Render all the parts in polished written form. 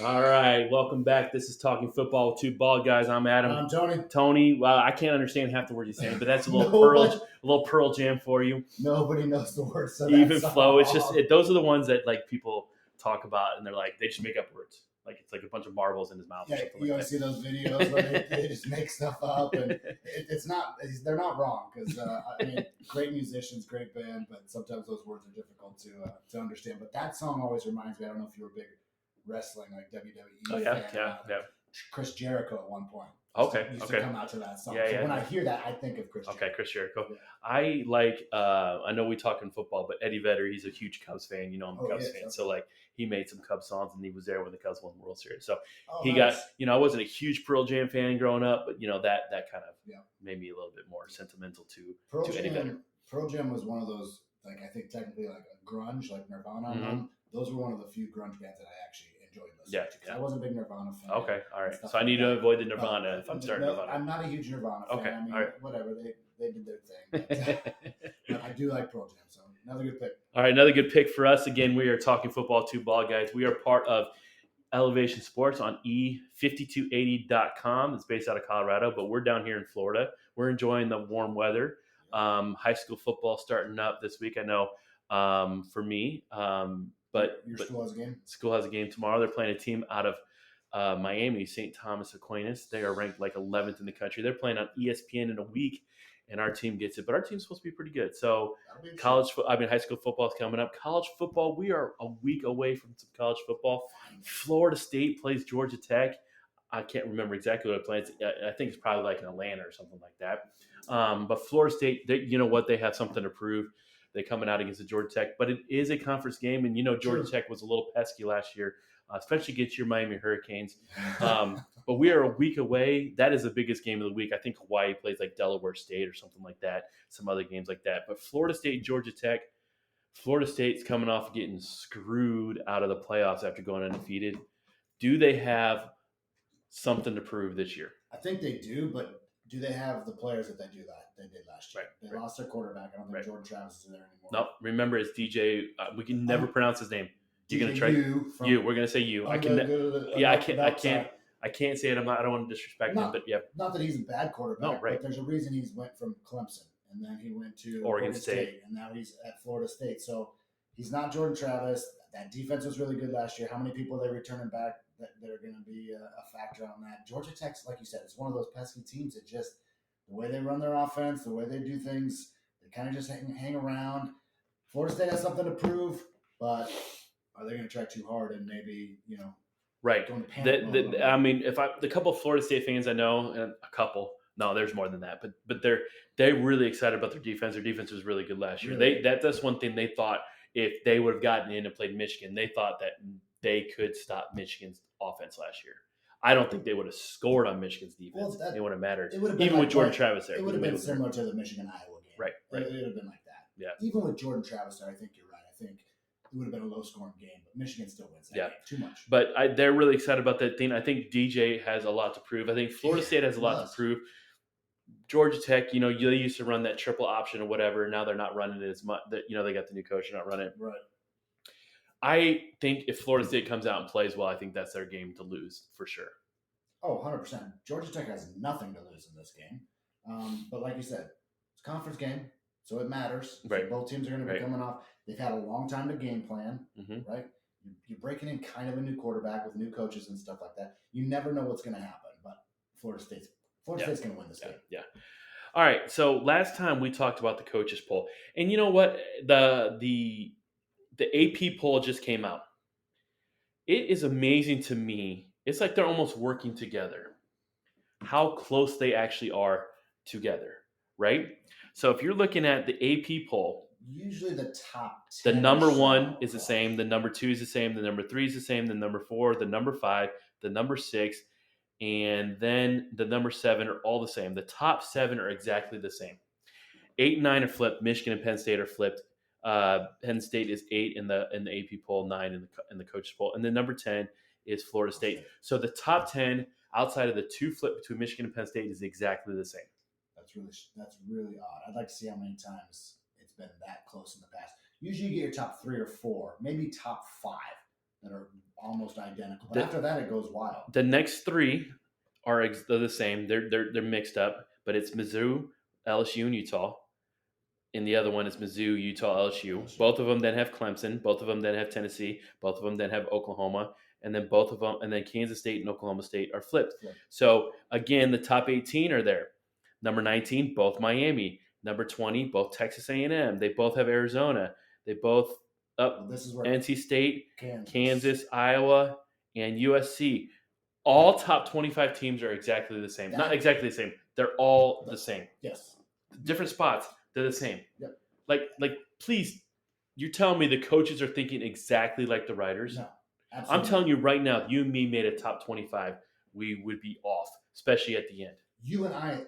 All right, welcome back. This is Talking Football with Two Bald Guys. I'm Adam. I'm Tony. Tony, well, I can't understand half the words you're saying, but that's a little Pearl Jam for you. Nobody knows the words. So Even flow. It's just those are the ones that like people talk about, and they're like they just make up words. Like it's like a bunch of marbles in his mouth. Yeah, or something you like always see those videos where they just make stuff up, and it's not. They're not wrong because I mean, great musicians, great band, but sometimes those words are difficult to understand. But that song always reminds me. I don't know if you were a big wrestling like WWE. Oh yeah. Chris Jericho at one point. Used to come out to that song. Yeah, so when I hear that, I think of Chris Jericho. Okay, Chris Jericho. Yeah. I like. I know we talk in football, but Eddie Vedder, he's a huge Cubs fan. You know, I'm a Cubs fan, so like he made some Cubs songs, and he was there when the Cubs won the World Series. So he got. You know, I wasn't a huge Pearl Jam fan growing up, but you know that kind of made me a little bit more sentimental to Eddie Vedder. Pearl Jam was one of those, like I think technically like a grunge, like Nirvana. Mm-hmm. Those were one of the few grunge bands that I actually enjoyed listening to. I wasn't a big Nirvana fan. Okay, all right. So I need to avoid the Nirvana if I'm starting Nirvana. I'm not a huge Nirvana fan. Okay, I mean, all right. Whatever, they did their thing. But I do like Pearl Jam, so another good pick. All right, another good pick for us. Again, we are Talking Football, Two Bald Guys. We are part of Elevation Sports on E5280.com. It's based out of Colorado, but we're down here in Florida. We're enjoying the warm weather. High school football starting up this week, I know, for me. But your school has a game? School has a game tomorrow. They're playing a team out of Miami, St. Thomas Aquinas. They are ranked like 11th in the country. They're playing on ESPN in a week, and our team gets it. But our team's supposed to be pretty good. So high school football is coming up. College football, we are a week away from some college football. Florida State plays Georgia Tech. I can't remember exactly what it plays. I think it's probably like in Atlanta or something like that. But Florida State, you know what? They have something to prove. They're coming out against the Georgia Tech, but it is a conference game, and you know Georgia Tech was a little pesky last year, especially against your Miami Hurricanes. But we are a week away. That is the biggest game of the week. I think Hawaii plays like Delaware State or something like that, some other games like that. But Florida State, Georgia Tech, Florida State's coming off getting screwed out of the playoffs after going undefeated. Do they have something to prove this year? I think they do, but do they have the players that they did last year? They lost their quarterback. I don't think Jordan Travis is there anymore. No, remember it's DJ. We can never pronounce his name. You're gonna try you. We're gonna say you. I can't say it. I don't want to disrespect him, but yeah. Not that he's a bad quarterback, but there's a reason he's went from Clemson and then he went to Oregon State and now he's at Florida State. So he's not Jordan Travis. That defense was really good last year. How many people are they returning back that are going to be a factor on that? Georgia Tech's, like you said, it's one of those pesky teams that just the way they run their offense, the way they do things, they kind of just hang around. Florida State has something to prove, but are they going to try too hard and maybe, right? I mean, the couple of Florida State fans I know, and a couple, no, there's more than that, but they're really excited about their defense. Their defense was really good last year. Really? That's one thing they thought if they would have gotten in and played Michigan, they thought that they could stop Michigan's offense last year. I don't think they would have scored on Michigan's defense. It wouldn't have mattered. Even with Jordan Travis there. It would have been similar to the Michigan-Iowa game. Right. It would have been like that. Yeah. Even with Jordan Travis there, I think you're right. I think it would have been a low-scoring game, but Michigan still wins that game. Too much. But they're really excited about that thing. I think DJ has a lot to prove. I think Florida State has a lot to prove. Georgia Tech, they used to run that triple option or whatever. Now they're not running it as much. They got the new coach. They're not running it. Right. I think if Florida State comes out and plays well, I think that's their game to lose for sure. Oh, 100%. Georgia Tech has nothing to lose in this game. But like you said, it's a conference game, so it matters. Right. So both teams are going to be coming off. They've had a long time to game plan, right? You're breaking in kind of a new quarterback with new coaches and stuff like that. You never know what's going to happen, but Florida State's going to win this game. Yeah. All right, so last time we talked about the coaches poll. And you know what? The AP poll just came out. It is amazing to me. It's like they're almost working together. How close they actually are together, right? So if you're looking at the AP poll, usually the top 10, the number 1 is the same, the number 2 is the same, the number 3 is the same, the number 4, the number 5, the number 6, and then the number 7 are all the same. The top 7 are exactly the same. 8 and 9 are flipped. Michigan and Penn State are flipped. Penn State is 8 in the AP poll, 9 in the coaches poll, and then number 10 is Florida State. Okay. So the top 10 outside of the 2 flip between Michigan and Penn State is exactly the same. That's really odd. I'd like to see how many times it's been that close in the past. Usually you get your top 3 or 4, maybe top 5 that are almost identical. But after that, it goes wild. The next three are the same. They're mixed up, but it's Mizzou, LSU, and Utah. And the other one is Mizzou, Utah, LSU. Both of them then have Clemson. Both of them then have Tennessee. Both of them then have Oklahoma. And then both of them, and then Kansas State and Oklahoma State are flipped. Yeah. So again, the top 18 are there. Number 19, both Miami. Number 20, both Texas A&M. They both have Arizona. They both this is where NC State, Kansas, Iowa, and USC. All top 25 teams are exactly the same. Not exactly the same. They're all the same. Yes. Different spots. They're the same. Yep. Like, please, you're telling me the coaches are thinking exactly like the writers? No, absolutely. I'm telling you right now, if you and me made a top 25, we would be off, especially at the end. You and I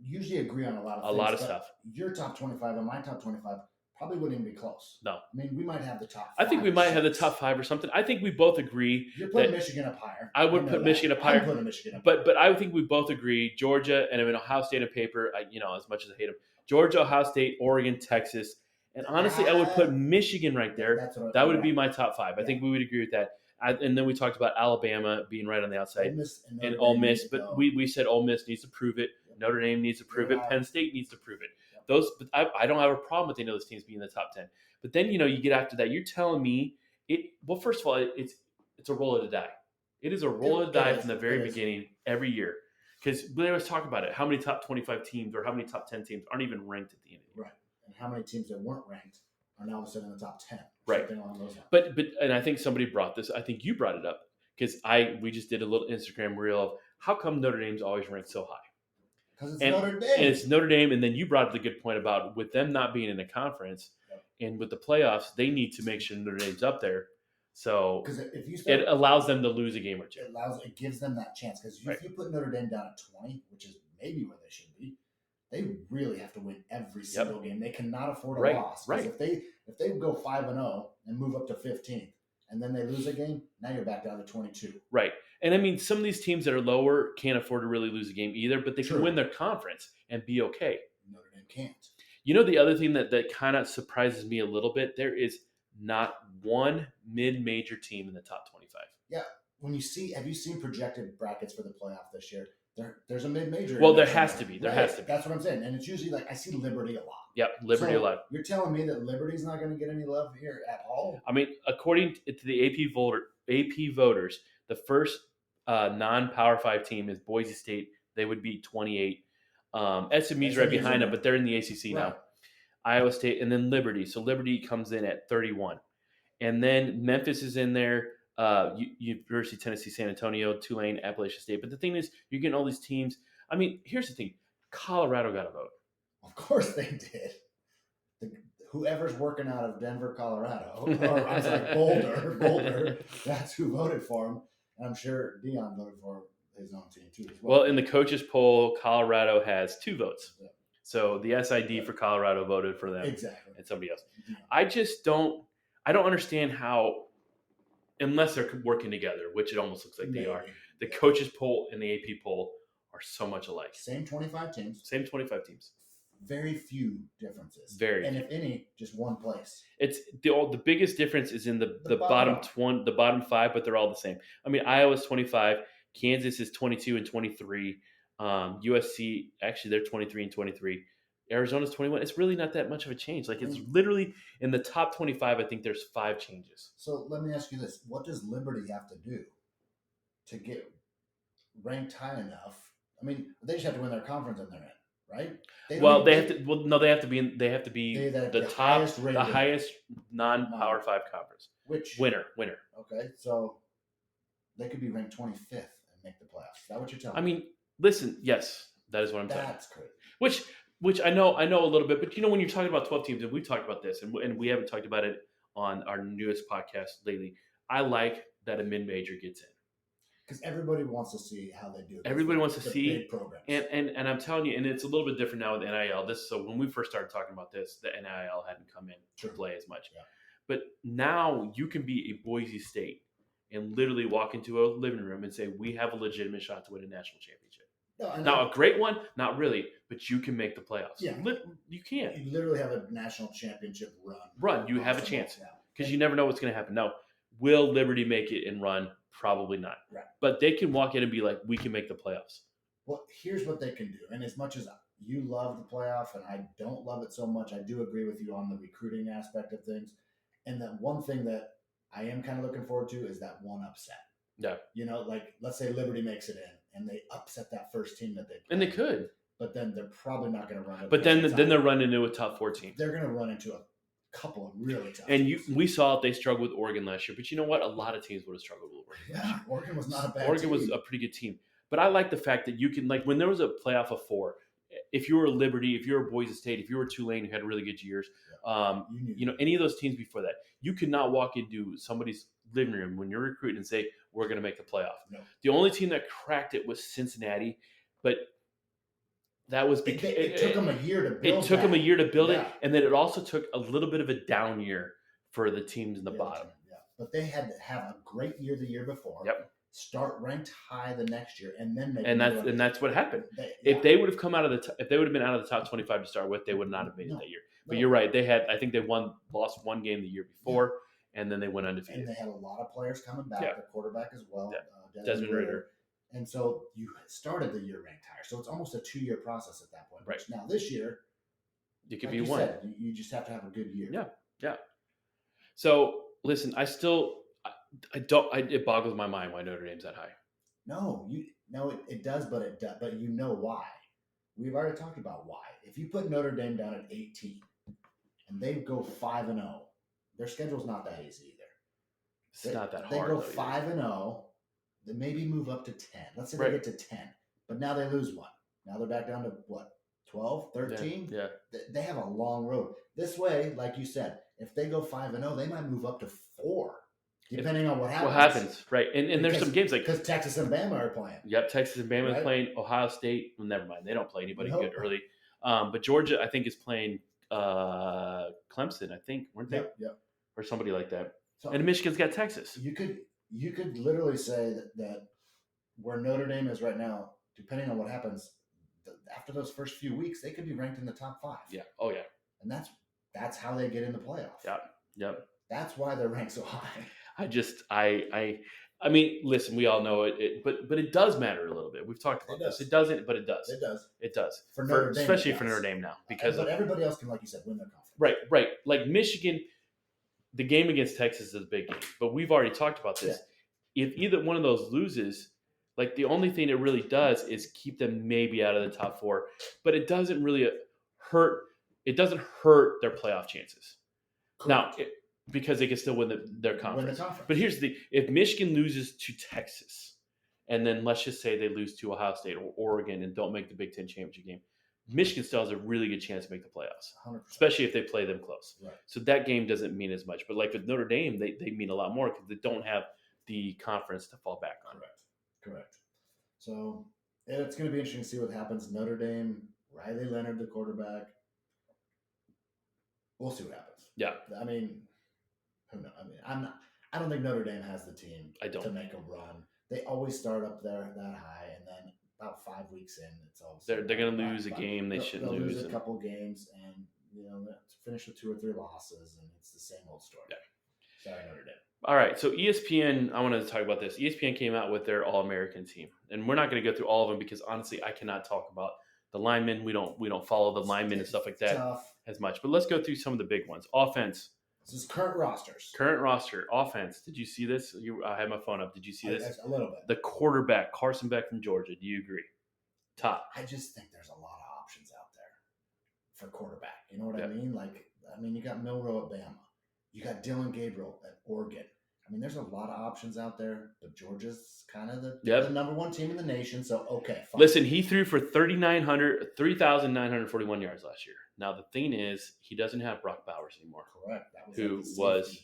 usually agree on a lot of things. A lot of stuff. Your top 25 and my top 25 probably wouldn't even be close. No. I mean, we might have the top 5. I think we might have the top 5 or something. I think we both agree. You're putting Michigan up higher. I would put Michigan up higher. I'm putting Michigan up but I think we both agree. Georgia and Ohio State on paper, as much as I hate them, Georgia, Ohio State, Oregon, Texas. And honestly, I would put Michigan right there. That would be my top 5. I think we would agree with that. And then we talked about Alabama being right on the outside. And Ole Miss. But we said Ole Miss needs to prove it. Notre Dame needs to prove it. Penn State needs to prove it. But I don't have a problem with any of those teams being in the top 10. But then, you get after that. You're telling me well, first of all, it's a roll of the die. It is a roll of the die from the very beginning every year. Because they always talk about it. How many top 25 teams or how many top 10 teams aren't even ranked at the end of the year? Right. And how many teams that weren't ranked are now all of a sudden in the top 10? Right. Along those lines. But and I think somebody brought this. I think you brought it up because we just did a little Instagram reel of how come Notre Dame's always ranked so high? Because it's Notre Dame. And it's Notre Dame. And then you brought up the good point about with them not being in a conference and with the playoffs, they need to make sure Notre Dame's up there. So it allows them to lose a game or two. It gives them that chance because if you put Notre Dame down at 20, which is maybe where they should be, they really have to win every single game. They cannot afford a loss. Right. If they go 5-0 and move up to 15th, and then they lose a game, now you're back down to 22. Right. And I mean, some of these teams that are lower can't afford to really lose a game either, but they can win their conference and be okay. Notre Dame can't. The other thing that kind of surprises me a little bit, there is not one mid-major team in the top 25. Yeah. Have you seen projected brackets for the playoff this year? There's a mid-major. Well, there has to be. That's what I'm saying. And it's usually I see Liberty a lot. Yep, Liberty a lot. You're telling me that Liberty's not going to get any love here at all? I mean, according to the AP voters, the first non-Power 5 team is Boise State. They would be 28. SMU's right behind them, but they're in the ACC now. Iowa State, and then Liberty. So Liberty comes in at 31. And then Memphis is in there, University of Tennessee, San Antonio, Tulane, Appalachian State. But the thing is, you're getting all these teams. I mean, here's the thing. Colorado got a vote. Of course they did. Whoever's working out of Denver, Colorado, or I was like Boulder, that's who voted for him. And I'm sure Deion voted for his own team too as well. Well, in the coaches poll, Colorado has 2 votes. Yeah. So the SID for Colorado voted for them. Exactly. And somebody else. Yeah. I don't understand how, unless they're working together, which it almost looks like they are, the coaches poll and the AP poll are so much alike. Same 25 teams. Very few differences. And if any, just one place. It's the biggest difference is in the bottom 5, but they're all the same. I mean, Iowa's 25, Kansas is 22 and 23. USC, actually, they're 23 and 23. Arizona's 21. It's really not that much of a change. Like, it's literally in the top 25, I think there's 5 changes. So let me ask you this. What does Liberty have to do to get ranked high enough? I mean, they just have to win their conference and they're in, right? They have to be the highest non-Power 5 conference. Which winner. Okay, so they could be ranked 25th and make the playoffs. Is that what you're telling me? I mean, listen, yes, that is what I'm saying. That's crazy. Which I know a little bit, but when you're talking about 12 teams, and we've talked about this, and we haven't talked about it on our newest podcast lately, I like that a mid-major gets in. Because everybody wants to see how they do. Everybody wants to see programs. And I'm telling you, and it's a little bit different now with NIL. So when we first started talking about this, the NIL hadn't come in to play as much. Yeah. But now you can be a Boise State and literally walk into a living room and say, we have a legitimate shot to win a national championship. Now, a great one, not really, but you can make the playoffs. Yeah. You can. You literally have a national championship run. You have a chance because you never know what's going to happen. Now, Will Liberty make it and run? Probably not. Right. But they can walk in and be like, we can make the playoffs. Well, here's what they can do. And as much as you love the playoff and I don't love it so much, I do agree with you on the recruiting aspect of things. And that one thing that I am kind of looking forward to is that one upset. Yeah. Like let's say Liberty makes it in and they upset that first team that they played. And they could. But then they're probably not going to run. But then they're running into a top 4 team. They're going to run into a couple of really tough teams. We saw they struggled with Oregon last year. But you know what? A lot of teams would have struggled with Oregon. Yeah, Oregon was not a bad Oregon team. was a pretty good team. But I like the fact that you can, like, when there was a playoff of 4, if you were Liberty, if you were Boise State, if you were Tulane, who had really good years, any of those teams before that, you could not walk into somebody's living room when you're recruiting and say, we're going to make the playoff. No. The only team that cracked it was Cincinnati, but that was because it took them a year to build it. It took them a year to build it, and then it also took a little bit of a down year for the teams in the bottom. Yeah. But they had to have a great year the year before. Yep. Start ranked high the next year, and then maybe that's what happened. If they would have come out of if they would have been out of the top 25 to start with, they would not have made it that year. But you're right. I think they lost one game the year before, and then they went undefeated. And they had a lot of players coming back. The quarterback as well, Desmond Ridder. And so you started the year ranked higher. So it's almost a 2-year process at that point. Right. Now this year, it could be one. You just have to have a good year. Yeah. So listen, it boggles my mind why Notre Dame's that high. No, it does, but you know why. We've already talked about why. If you put Notre Dame down at 18 and they go 5-0, their schedule's not that easy either. It's not that hard. They go 5-0, they maybe move up to 10. Let's say they get to 10, but now they lose one. Now they're back down to what? 12, 13? Yeah. They have a long road. This way, like you said, if they go 5-0, they might move up to 4. Depending on what happens. Right? And there's some games because Texas and Bama are playing. Yep, Texas and Bama are playing. Ohio State, well, never mind. They don't play anybody good early. But Georgia, I think, is playing Clemson. I think, weren't they? Yep. Or somebody like that. So, and Michigan's got Texas. You could literally say that where Notre Dame is right now, depending on what happens after those first few weeks, they could be ranked in the top 5. Yeah. Oh yeah. And that's how they get in the playoff. Yep. That's why they're ranked so high. I mean, listen, we all know it, but it does matter a little bit. We've talked about this. It doesn't, but it does. It does. Especially for Notre Dame now, because everybody else can, like you said, win their conference. Right. Like Michigan, the game against Texas is a big game, but we've already talked about this. Yeah. If either one of those loses, like the only thing it really does is keep them maybe out of the top 4, but it doesn't really hurt. It doesn't hurt their playoff chances. Correct. Now, because they can still win their conference. But here's the thing. If Michigan loses to Texas, and then let's just say they lose to Ohio State or Oregon and don't make the Big Ten championship game, Michigan still has a really good chance to make the playoffs, 100%. Especially if they play them close. Right. So that game doesn't mean as much. But like with Notre Dame, they mean a lot more because they don't have the conference to fall back on. Correct. So it's going to be interesting to see what happens. Notre Dame, Riley Leonard, the quarterback. We'll see what happens. Yeah. I mean, who knows? I mean, I don't think Notre Dame has the team to make a run. They always start up there that high, and then about 5 weeks in, it's all they're going to lose a game they shouldn't lose. Lose a couple games, and finish with 2 or 3 losses, and it's the same old story. Yeah. Sorry, Notre Dame. All right, so ESPN, I wanted to talk about this. ESPN came out with their All-American team, and we're not going to go through all of them because honestly, I cannot talk about the linemen. We don't follow the linemen and stuff like that as much. But let's go through some of the big ones. Offense. This is current rosters. Current roster. Offense. Did you see this? I had my phone up. Did you see this? A little bit. The quarterback, Carson Beck from Georgia. Do you agree? Top. I just think there's a lot of options out there for quarterback. You know what I mean? You got Milroe at Bama. You got Dylan Gabriel at Oregon. I mean, there's a lot of options out there, but Georgia's kind of the number 1 team in the nation. So, okay, fine. Listen, he threw for 3,941 yards last year. Now, the thing is, he doesn't have Brock Bowers anymore. Correct. Who was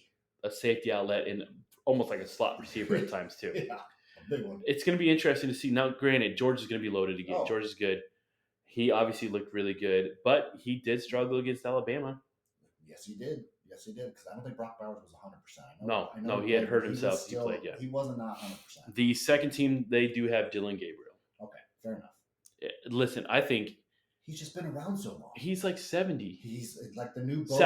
a safety outlet and almost like a slot receiver at times, too. Yeah, a big one. It's going to be interesting to see. Now, granted, Georgia's going to be loaded again. Georgia's good. He obviously looked really good, but he did struggle against Alabama. Yes, he did. Because I don't think Brock Bowers was 100%. No, he had hurt himself. He played, He wasn't 100%. The second team, they do have Dylan Gabriel. Okay, fair enough. Listen, I think He's just been around so long. He's like 70. He's like the new Bo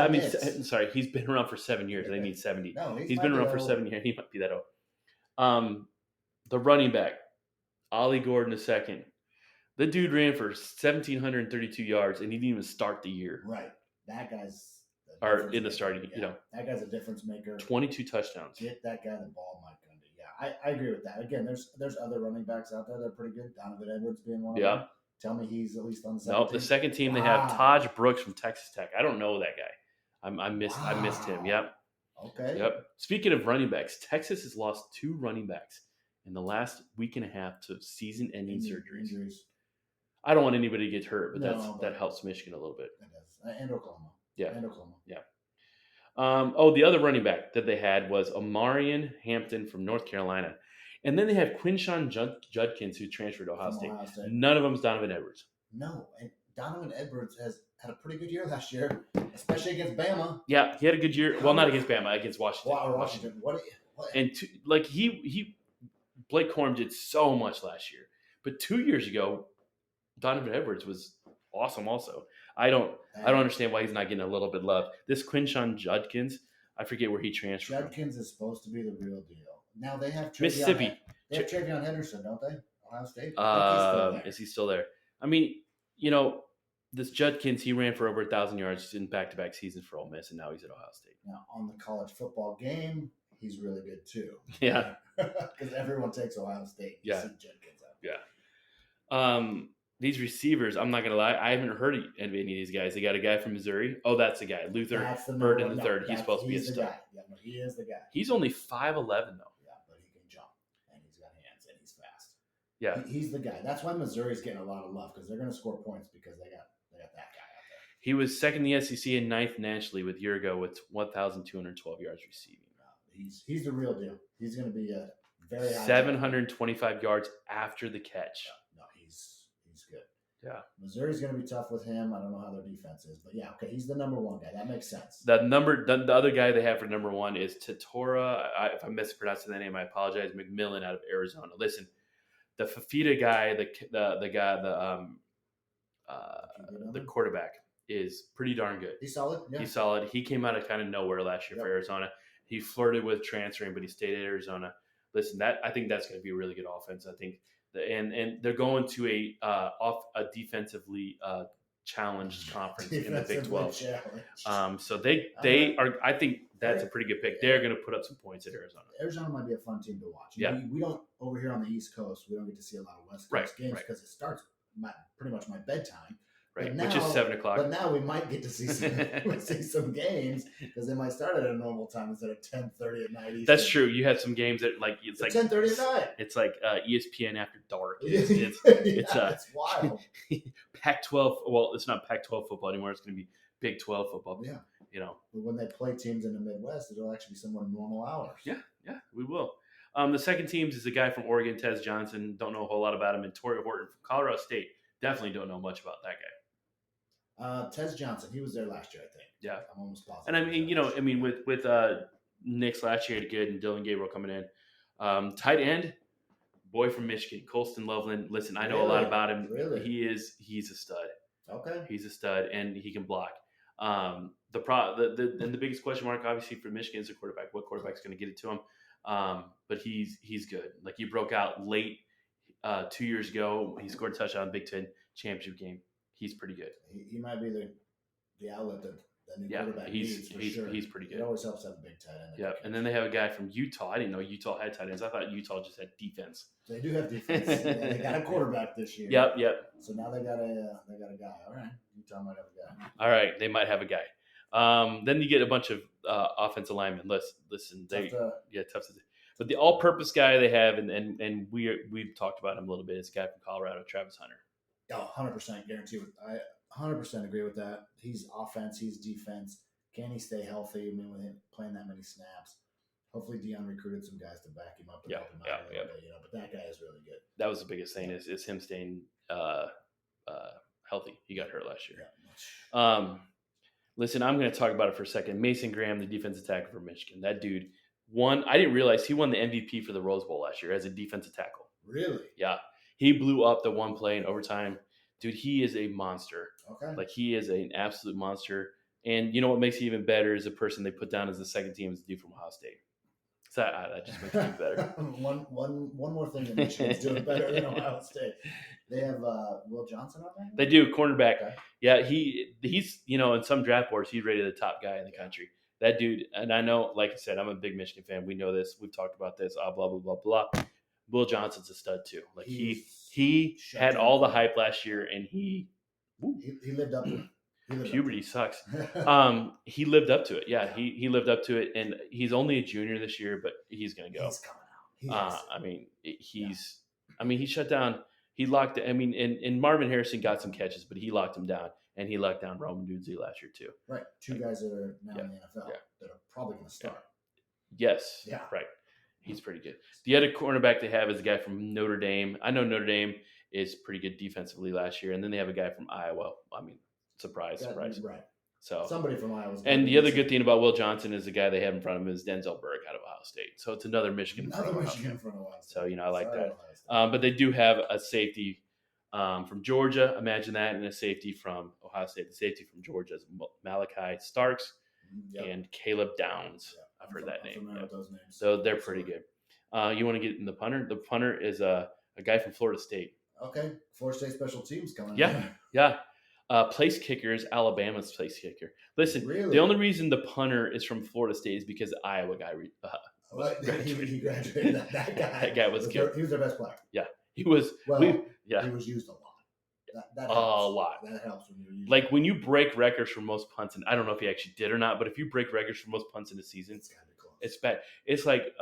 sorry, he's been around for 7 years. I mean 70. No, he's been around for 7 years. He might be that old. The running back, Ollie Gordon II. The dude ran for 1,732 yards, and he didn't even start the year. Right. That guy's in the starting, That guy's a difference maker. 22 touchdowns. Get that guy the ball, Mike Gundy. Yeah, I agree with that. Again, there's other running backs out there that are pretty good. Donovan Edwards being one of them. Tell me he's at least on the second team. The second team they have Taj Brooks from Texas Tech. I don't know that guy. I missed him. Yep. Okay. Yep. Speaking of running backs, Texas has lost 2 running backs in the last week and a half to season-ending surgeries. Injuries. I don't want anybody to get hurt, but that helps Michigan a little bit. It does. And Oklahoma. Yeah. And Oklahoma. Yeah. The other running back that they had was Omarion Hampton from North Carolina. And then they have Quinshon Judkins, who transferred to Ohio State. None of them is Donovan Edwards. No. And Donovan Edwards has had a pretty good year last year, especially against Bama. Yeah, he had a good year. Well, not against Bama, against Washington. Washington. What? And Blake Corum did so much last year. But 2 years ago, Donovan Edwards was awesome also. I don't understand why he's not getting a little bit of love. This Quinshon Judkins, I forget where he transferred. Judkins is supposed to be the real deal. Now they have Mississippi. They have TreVeyon Henderson, don't they? Ohio State. Is he still there? I mean, this Judkins, he ran for over 1,000 yards in back-to-back seasons for Ole Miss, and now he's at Ohio State. Now on the college football game, he's really good too. Yeah, because everyone takes Ohio State. Yeah. See Judkins out. Yeah. These receivers, I'm not going to lie, I haven't heard any of these guys. They got a guy from Missouri. Oh, that's the guy. Luther Burden the third. He's supposed to be a stud. Yeah, no, he is the guy. He's only 5'11", though. Yeah, but he can jump, and he's got hands, and he's fast. Yeah. He's the guy. That's why Missouri's getting a lot of love, because they're going to score points because they got that guy out there. He was second in the SEC and 9th nationally with year ago with 1,212 yards receiving. He's the real deal. He's going to be a very high 725 yards after the catch. Yeah, no, he's good. Yeah. Missouri's going to be tough with him. I don't know how their defense is, but yeah, okay, he's the number one guy. That makes sense. The other guy they have for number one is Tatora. If I'm mispronouncing that name, I apologize. McMillan out of Arizona. Listen, the Fafita guy, the quarterback is pretty darn good. He's solid. Yeah. He's solid. He came out of kind of nowhere last year for Arizona. He flirted with transferring, but he stayed at Arizona. Listen, I think that's going to be a really good offense. I think, and they're going to a defensively challenged conference in the Big 12. So they are. I think that's a pretty good pick. They're going to put up some points at Arizona. Arizona might be a fun team to watch. Yeah. We don't over here on the East Coast. We don't get to see a lot of West Coast games because it starts pretty much my bedtime. Right, now, which is 7:00. But now we might get to see some games because they might start at a normal time instead of 10:30 at night. Eastern. That's true. You have some games that it's like 10:30 at night. It's like ESPN after dark. It's wild. Pac-12. Well, it's not Pac-12 football anymore. It's going to be Big 12 football. Yeah. But when they play teams in the Midwest, it'll actually be somewhat normal hours. Yeah, we will. The second teams is a guy from Oregon, Tez Johnson. Don't know a whole lot about him. And Torrey Horton from Colorado State. Definitely don't know much about that guy. Tez Johnson, he was there last year, I think. Yeah, I'm almost positive. And I mean, with Nick's last year, good, and Dylan Gabriel coming in. Tight end, boy from Michigan, Colston Loveland. Listen, I know a lot about him. Really, he's a stud. Okay, he's a stud, and he can block. The biggest question mark, obviously, for Michigan is the quarterback. What quarterback's going to get it to him? But he's good. Like, he broke out late 2 years ago. He scored a touchdown in the Big Ten championship game. He's pretty good. He might be the outlet that new quarterback needs for sure. He's pretty good. It always helps to have a big tight end. Yeah, and then they have a guy from Utah. I didn't know Utah had tight ends. I thought Utah just had defense. They do have defense. They got a quarterback this year. Yep. So now they got a guy. All right, Utah might have a guy. All right, they might have a guy. Then you get a bunch of offensive linemen. Listen, tough to do. But the all-purpose guy they have, and we've talked about him a little bit, is a guy from Colorado, Travis Hunter. Oh, 100% guarantee. I 100% agree with that. He's offense. He's defense. Can he stay healthy? I mean, with him playing that many snaps, hopefully Deion recruited some guys to back him up and help him out a little bit. But that guy is really good. That was the biggest thing is him staying healthy. He got hurt last year. Yeah. Listen, I'm going to talk about it for a second. Mason Graham, the defensive tackle for Michigan. That dude won. I didn't realize he won the MVP for the Rose Bowl last year as a defensive tackle. Really? Yeah. He blew up the one play in overtime. dude, he is a monster. Okay. Like, he is an absolute monster. And you know what makes it even better is the person they put down as the second team is the dude from Ohio State. So that just makes it better. one more thing that Michigan's doing better than Ohio State. They have Will Johnson on there? They do, cornerback. Okay. Yeah, he's, in some draft boards, he's rated the top guy in the country. That dude, and I know, like I said, I'm a big Michigan fan. We know this. We've talked about this, blah, blah, blah, blah. Will Johnson's a stud, too. Like, he had all the hype last year, and he lived up to it. Puberty sucks. He lived up to it. Yeah, he lived up to it, and he's only a junior this year, but he's going to go. He's coming out. He shut down. He locked. And Marvin Harrison got some catches, but he locked him down, and he locked down Roman Dudesy last year too. Right, two guys that are now in the NFL that are probably going to start. Yes. Yeah. Right. He's pretty good. The other cornerback they have is a guy from Notre Dame. I know Notre Dame is pretty good defensively last year, and then they have a guy from Iowa. Surprise. Right. So somebody from Iowa. And the other good thing about Will Johnson is the guy they have in front of him is Denzel Burke out of Ohio State. So it's another Michigan. in front of Ohio State. So I like that. But they do have a safety from Georgia. Imagine that, and a safety from Ohio State. The safety from Georgia is Malachi Starks and Caleb Downs. I've heard that name. Those names. So they're pretty good. You want to get in the punter? The punter is a guy from Florida State. Okay, Florida State special teams coming. Yeah. Place kicker is Alabama's place kicker. Listen, really? The only reason the punter is from Florida State is because the Iowa guy he graduated. That guy was good. He was their best player. Yeah, he was. He was used a lot. That helps. A lot. That helps when you're using. Like when you break records for most punts, and I don't know if he actually did or not, but if you break records for most punts in a season, it's gotta be close. It's bad. It's like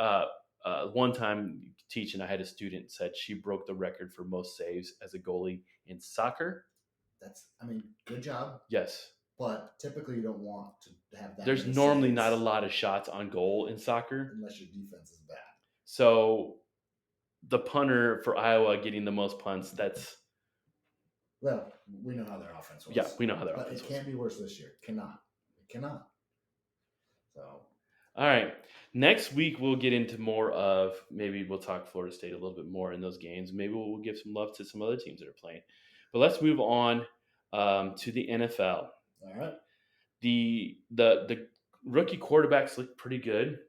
one time teaching, I had a student said she broke the record for most saves as a goalie in soccer. Good job. Yes. But typically you don't want to have that. There's normally not a lot of shots on goal in soccer. Unless your defense is bad. So the punter for Iowa getting the most punts, well, we know how their offense was. Yeah, we know how their offense was. But it can't be worse this year. It cannot. So. All right. Next week, we'll get into more of, maybe we'll talk Florida State a little bit more in those games. Maybe we'll give some love to some other teams that are playing. But let's move on to the NFL. All right. The rookie quarterbacks look pretty good.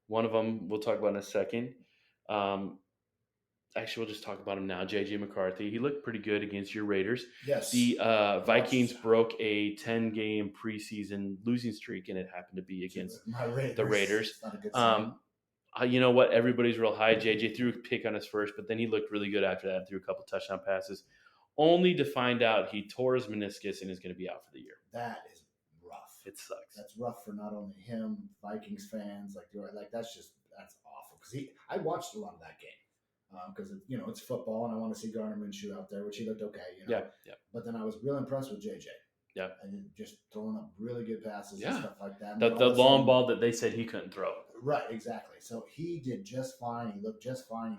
One of them we'll talk about in a second. Actually, we'll just talk about him now. J.J. McCarthy. He looked pretty good against your Raiders. Yes. The Vikings broke a 10-game preseason losing streak, and it happened to be against the Raiders. Not a good sign. You know what? Everybody's real high. J.J. threw a pick on his first, but then he looked really good after that. Threw a couple touchdown passes, only to find out he tore his meniscus and is going to be out for the year. That is rough. It sucks. That's rough for not only him, Vikings fans. That's awful. Because I watched a lot of that game. Because it's football, and I want to see Gardner Minshew out there, which he looked okay. Yeah. But then I was real impressed with JJ. Yeah. And just throwing up really good passes and stuff like that. The long ball that they said he couldn't throw. Right, exactly. So he did just fine. He looked just fine.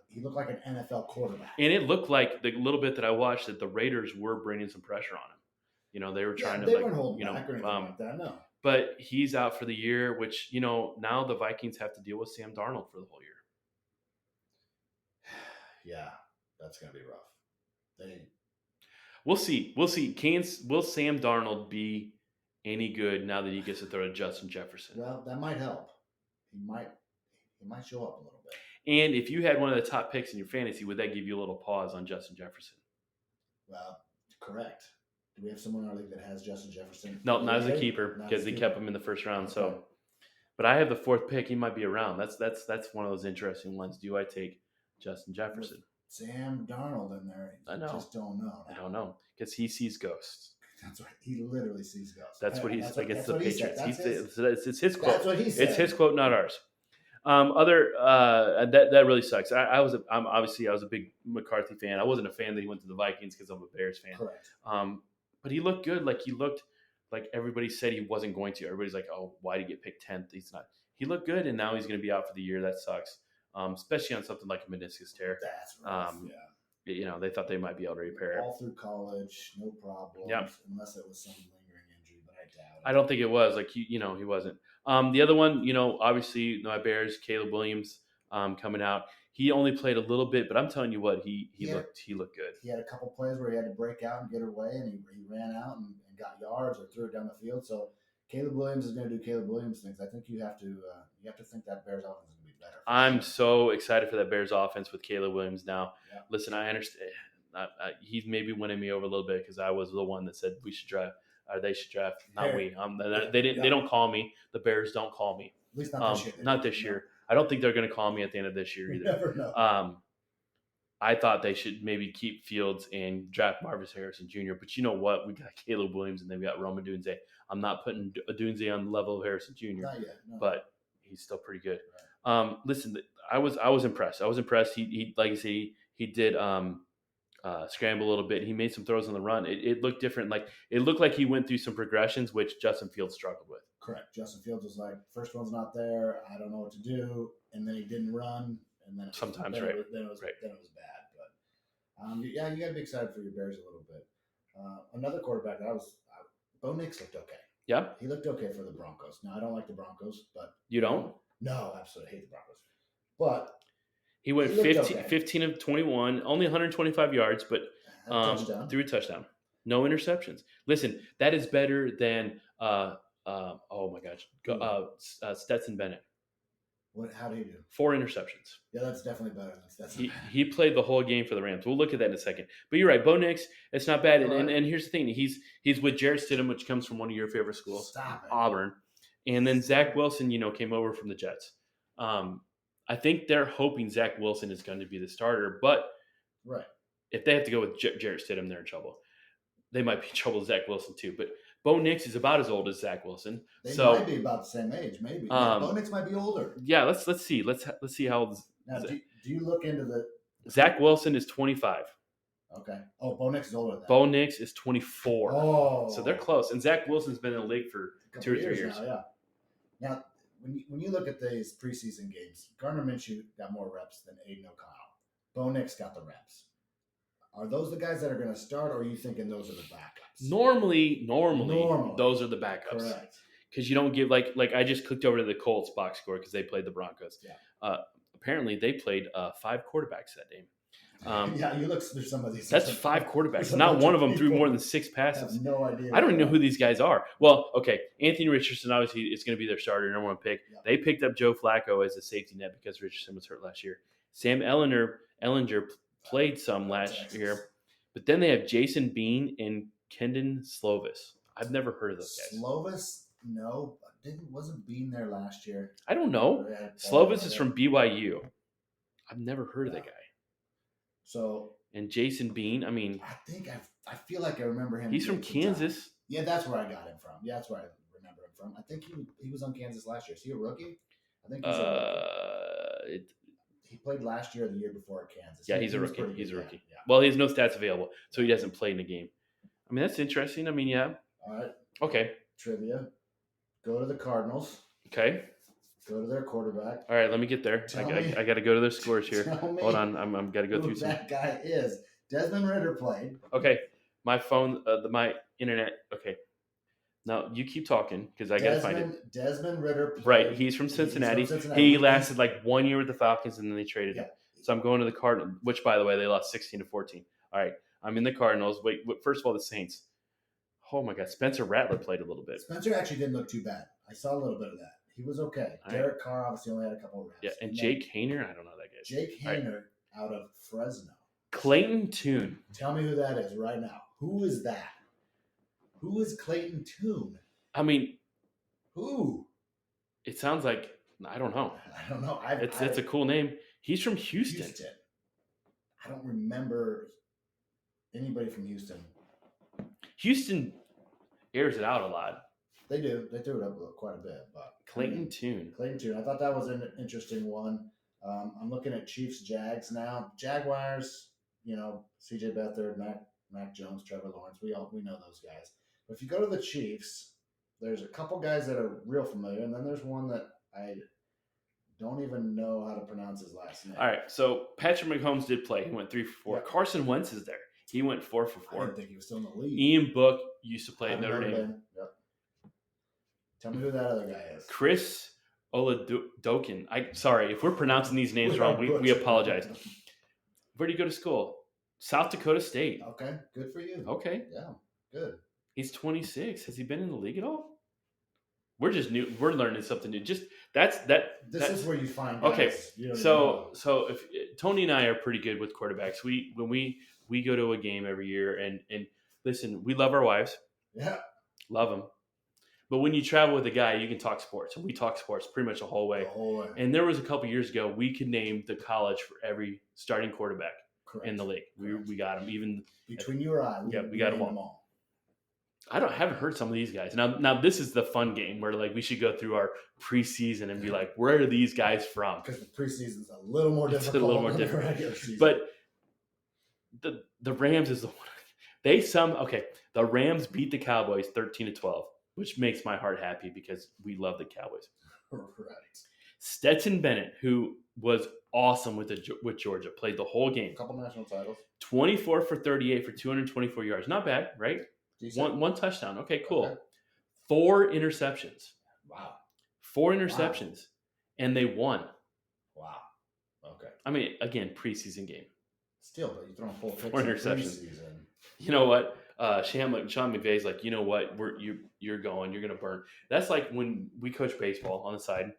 He looked like an NFL quarterback. And it looked like the little bit that I watched that the Raiders were bringing some pressure on him. They were trying they weren't holding back or anything like that. No. But he's out for the year, which now the Vikings have to deal with Sam Darnold for the whole year. Yeah, that's going to be rough. We'll see. Will Sam Darnold be any good now that he gets to throw to Justin Jefferson? Well, that might help. He might show up a little bit. And if you had one of the top picks in your fantasy, would that give you a little pause on Justin Jefferson? Well, correct. Do we have someone in our league that has Justin Jefferson? No, not as a keeper because he kept him in the first round. Okay. So, but I have the fourth pick. He might be around. That's one of those interesting ones. Do I take Justin Jefferson? With Sam Darnold in there. I know. Just don't know. I don't know because he sees ghosts. That's right. He literally sees ghosts. That's what he's like. It's the Patriots. It's his quote. That's what he said. It's his quote, not ours. That really sucks. I was a big McCarthy fan. I wasn't a fan that he went to the Vikings because I'm a Bears fan. Correct. But he looked good. Like he looked like everybody said he wasn't going to. Everybody's like, oh, why did he get picked 10th? He's not. He looked good, and now he's going to be out for the year. That sucks. Especially on something like a meniscus tear. That's rough, yeah. They thought they might be able to repair it. All through college, no problem. Yeah. Unless it was some lingering injury, but I doubt it. I don't think it was. Like, he wasn't. The other one, obviously, my Bears, Caleb Williams coming out. He only played a little bit, but I'm telling you what, he looked good. He had a couple plays where he had to break out and get away, and he ran out and got yards or threw it down the field. So Caleb Williams is going to do Caleb Williams things. I think you have to think that Bears offense is going to be better. I'm so excited for that Bears offense with Caleb Williams now. Yeah. Listen, I understand. He's maybe winning me over a little bit because I was the one that said we should draft, or they should draft, not we. They didn't. They don't call me. The Bears don't call me. At least not this year. Not this year. I don't think they're going to call me at the end of this year either. You never know. I thought they should maybe keep Fields and draft Marvis Harrison Jr. But you know what? We got Caleb Williams and then we got Rome Odunze. I'm not putting Odunze on the level of Harrison Jr. Not yet, no. But he's still pretty good. Right. Listen, I was impressed. I was impressed. He like I say, he did scramble a little bit. He made some throws on the run. It looked different. Like it looked like he went through some progressions, which Justin Fields struggled with. Correct. Justin Fields was like, first one's not there. I don't know what to do, and then he didn't run, and then sometimes then right. Then it was bad. But yeah, you got to be excited for your Bears a little bit. Another quarterback that Bo Nix looked okay. Yeah, he looked okay for the Broncos. Now I don't like the Broncos, but you don't? No, absolutely hate the Broncos. But he went 15 of 21, only 125 yards, but threw a touchdown. No interceptions. Listen, that is better than oh my gosh, Stetson Bennett. How did he do? 4 interceptions. Yeah, that's definitely better than Stetson. He played the whole game for the Rams. We'll look at that in a second. But you're right, Bo Nix, it's not bad. And here's the thing: he's with Jarrett Stidham, which comes from one of your favorite schools, Auburn, and then Zach Wilson, came over from the Jets. I think they're hoping Zach Wilson is going to be the starter, but if they have to go with Jarrett Stidham, they're in trouble. They might be in trouble with Zach Wilson too, but Bo Nix is about as old as Zach Wilson. They might be about the same age, maybe. Bo Nix might be older. Yeah, let's see. Let's see how old. Now, do you look into the? Zach Wilson is 25. Okay. Oh, Bo Nix is older than that. Bo Nix is 24. Oh, so they're close. And Zach Wilson's been in the league for 2 or 3 years. Now, when you look at these preseason games, Gardner Minshew got more reps than Aiden O'Connell. Bo Nix got the reps. Are those the guys that are going to start, or are you thinking those are the backups? Normally, those are the backups. Correct. Because you don't give like I just clicked over to the Colts box score because they played the Broncos. Yeah. Apparently, they played 5 quarterbacks that day. Yeah, you look through some of these. That's 5 quarterbacks. Not one of them threw more than 6 passes. I have no idea. I don't even know who these guys are. Well, okay, Anthony Richardson obviously is going to be their starter, number 1 pick. Yeah. They picked up Joe Flacco as a safety net because Richardson was hurt last year. Sam Ellinger played some last year, but then they have Jason Bean and Kendon Slovis. I've never heard of those guys. Slovis, no, wasn't Bean there last year? I don't know. Slovis is from BYU. I've never heard of that guy. So and Jason Bean, I feel like I remember him. He's from Kansas. Yeah, that's where I got him from. Yeah, that's where I remember him from. I think he was on Kansas last year. Is he a rookie? I think he's a rookie. He played last year or the year before at Kansas. Yeah, he's a rookie. He's a rookie. Yeah. Well, he has no stats available, so he doesn't play in the game. That's interesting. Yeah. All right. Okay. Trivia. Go to the Cardinals. Okay. Go to their quarterback. All right, let me get there. I got to go to their scores here. Hold on, I'm got to go through some. That guy is Desmond Ridder played. Okay, my phone, my internet. Okay, now you keep talking because I got to find it. Desmond Ridder played. Right, he's from Cincinnati. He lasted like 1 year with the Falcons, and then they traded him. So I'm going to the Cardinals, which by the way they lost 16-14. All right, I'm in the Cardinals. Wait, first of all, the Saints. Oh my God, Spencer Rattler played a little bit. Spencer actually didn't look too bad. I saw a little bit of that. He was okay. Derek Carr obviously only had a couple of reps. Yeah, and Jake Haener, I don't know that guy. Jake Haener out of Fresno. Clayton Tune. Tell me who that is right now. Who is that? Who is Clayton Tune? Who? It sounds like, I don't know. I don't know. It's a cool name. He's from Houston. I don't remember anybody from Houston. Houston airs it out a lot. They do. They threw it up quite a bit. But Clayton Tune. I thought that was an interesting one. I'm looking at Chiefs-Jags now. Jaguars, C.J. Beathard, Mac Jones, Trevor Lawrence. We know those guys. But if you go to the Chiefs, there's a couple guys that are real familiar, and then there's one that I don't even know how to pronounce his last name. All right, so Patrick Mahomes did play. He went 3 for 4. Yeah. Carson Wentz is there. He went 4 for 4. I didn't think he was still in the league. Ian Book used to play at Notre Dame. Yep. Tell me who that other guy is. Chris Oladokin. Sorry if we're pronouncing these names wrong. We apologize. Where did he go to school? South Dakota State. Okay, good for you. Okay, yeah, good. He's 26. Has he been in the league at all? We're just new. We're learning something new. Just that's. This is where you find. Guys, okay, so if Tony and I are pretty good with quarterbacks. When we go to a game every year and listen, we love our wives. Yeah, love them. But when you travel with a guy, you can talk sports, and we talk sports pretty much the whole way. And there was a couple years ago, we could name the college for every starting quarterback in the league. We got them even between you or I. We got them all. I haven't heard some of these guys. Now this is the fun game where like we should go through our preseason and be like, where are these guys from? Because the preseason's a little more difficult. It's a little more difficult. Regular season. But the Rams is the one. The Rams beat the Cowboys 13-12, which makes my heart happy because we love the Cowboys. Right. Stetson Bennett, who was awesome with Georgia, played the whole game. A couple national titles. 24 for 38 for 224 yards. Not bad, right? One touchdown. Okay, cool. Okay. 4 interceptions. Wow. 4 interceptions. Wow. And they won. Wow. Okay. I mean, again, preseason game. Still, but you throw 4 interceptions. You know what? Sean McVay's like, you know what? You're going. You're going to burn. That's like when we coach baseball on the side.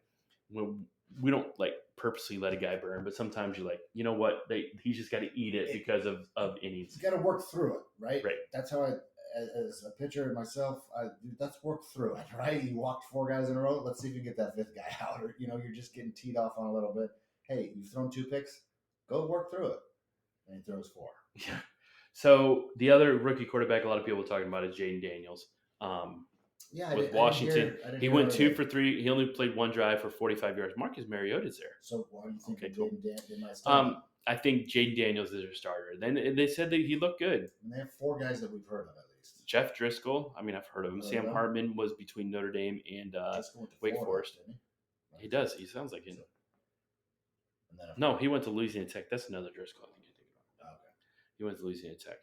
When we don't like purposely let a guy burn, but sometimes you're like, you know what? He's just got to eat it because of innings. You got to work through it, right? Right. That's how as a pitcher myself, that's work through it, right? You walked 4 guys in a row. Let's see if you can get that 5th guy out. Or you're just getting teed off on a little bit. Hey, you've thrown 2 picks. Go work through it. And he throws 4. Yeah. So the other rookie quarterback a lot of people are talking about is Jaden Daniels. With Washington, he went 2 for 3. He only played 1 drive for 45 yards. Marcus Mariota's there. So why do you think okay, cool. Jaden I think Jaden Daniels is their starter. Then they said that he looked good. And they have 4 guys that we've heard of at least. Jeff Driscoll. I mean, I've heard of him. Sam Hartman was between Notre Dame and Wake Forest. He does. He sounds like him. No, he went to Louisiana Tech. That's another Driscoll. Okay. He went to Louisiana Tech.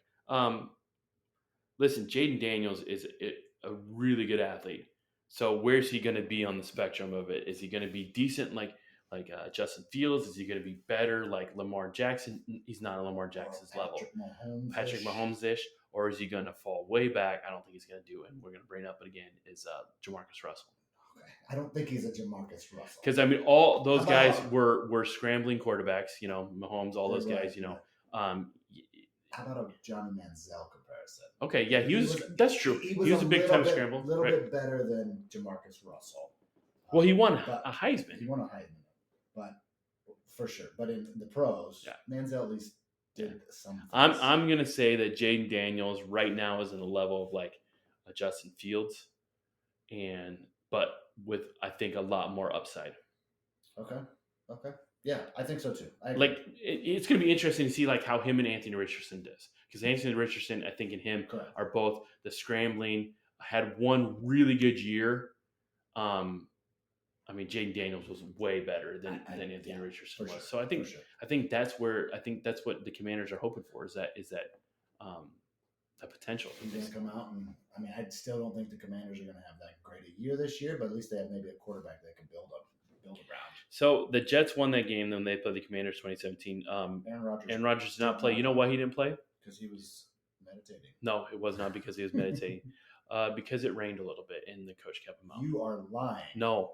Listen, Jaden Daniels is a really good athlete. So where's he going to be on the spectrum of it? Is he going to be decent like Justin Fields? Is he going to be better like Lamar Jackson? He's not on Lamar Jackson's level. Patrick Mahomes-ish. Or is he going to fall way back? I don't think he's going to do it. And we're going to bring up it again is Jamarcus Russell. Okay. I don't think he's a Jamarcus Russell. Because, I mean, all those guys were scrambling quarterbacks. Mahomes, all those guys, How about a Johnny Manziel comparison? Okay, yeah, that's true. He was a big-time scramble. A little bit better than Jamarcus Russell. Well, he won a Heisman. He won a Heisman, but for sure. But in the pros, Manziel at least did something. I'm going to say that Jaden Daniels right now is in the level of like a Justin Fields, but with, I think, a lot more upside. Okay. Yeah, I think so too. It's going to be interesting to see like how him and Anthony Richardson does, because Anthony Richardson, I think, and him are both the scrambling. Had one really good year. I mean, Jaden Daniels was way better than Anthony Richardson was. So I think that's what the Commanders are hoping for is that the potential. He's going to come out, and I mean, I still don't think the Commanders are going to have that great a year this year, but at least they have maybe a quarterback they can build around. So the Jets won that game. Then they played the Commanders 2017. Aaron Rodgers did not play. You know why he didn't play? Because he was meditating. No, it was not because he was meditating. Because it rained a little bit, and the coach kept him out. You are lying. No.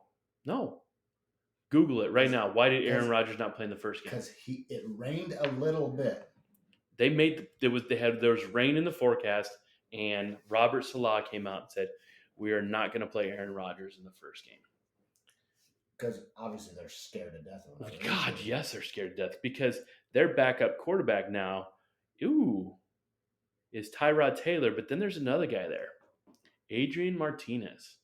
Google it right now. Why did Aaron Rodgers not play in the first game? Because it rained a little bit. There was rain in the forecast, and Robert Saleh came out and said, "We are not going to play Aaron Rodgers in the first game." Because obviously they're scared to death of him. God, yes, they're scared to death because their backup quarterback now, is Tyrod Taylor. But then there's another guy there, Adrian Martinez.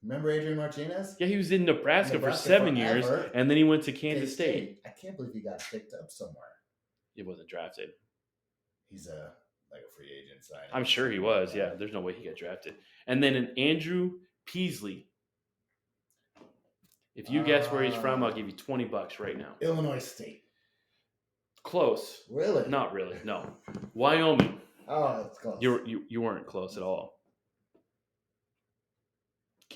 Remember Adrian Martinez? Yeah, he was in Nebraska for 7 years, and then he went to Kansas State. I can't believe he got picked up somewhere. He wasn't drafted. He's a free agent signing. I'm sure he was. Yeah, there's no way he got drafted. And then an Andrew Peasley. If you guess where he's from, I'll give you $20 right now. Illinois State. Close. Really? Not really. No. Wyoming. Oh, that's close. You weren't close at all.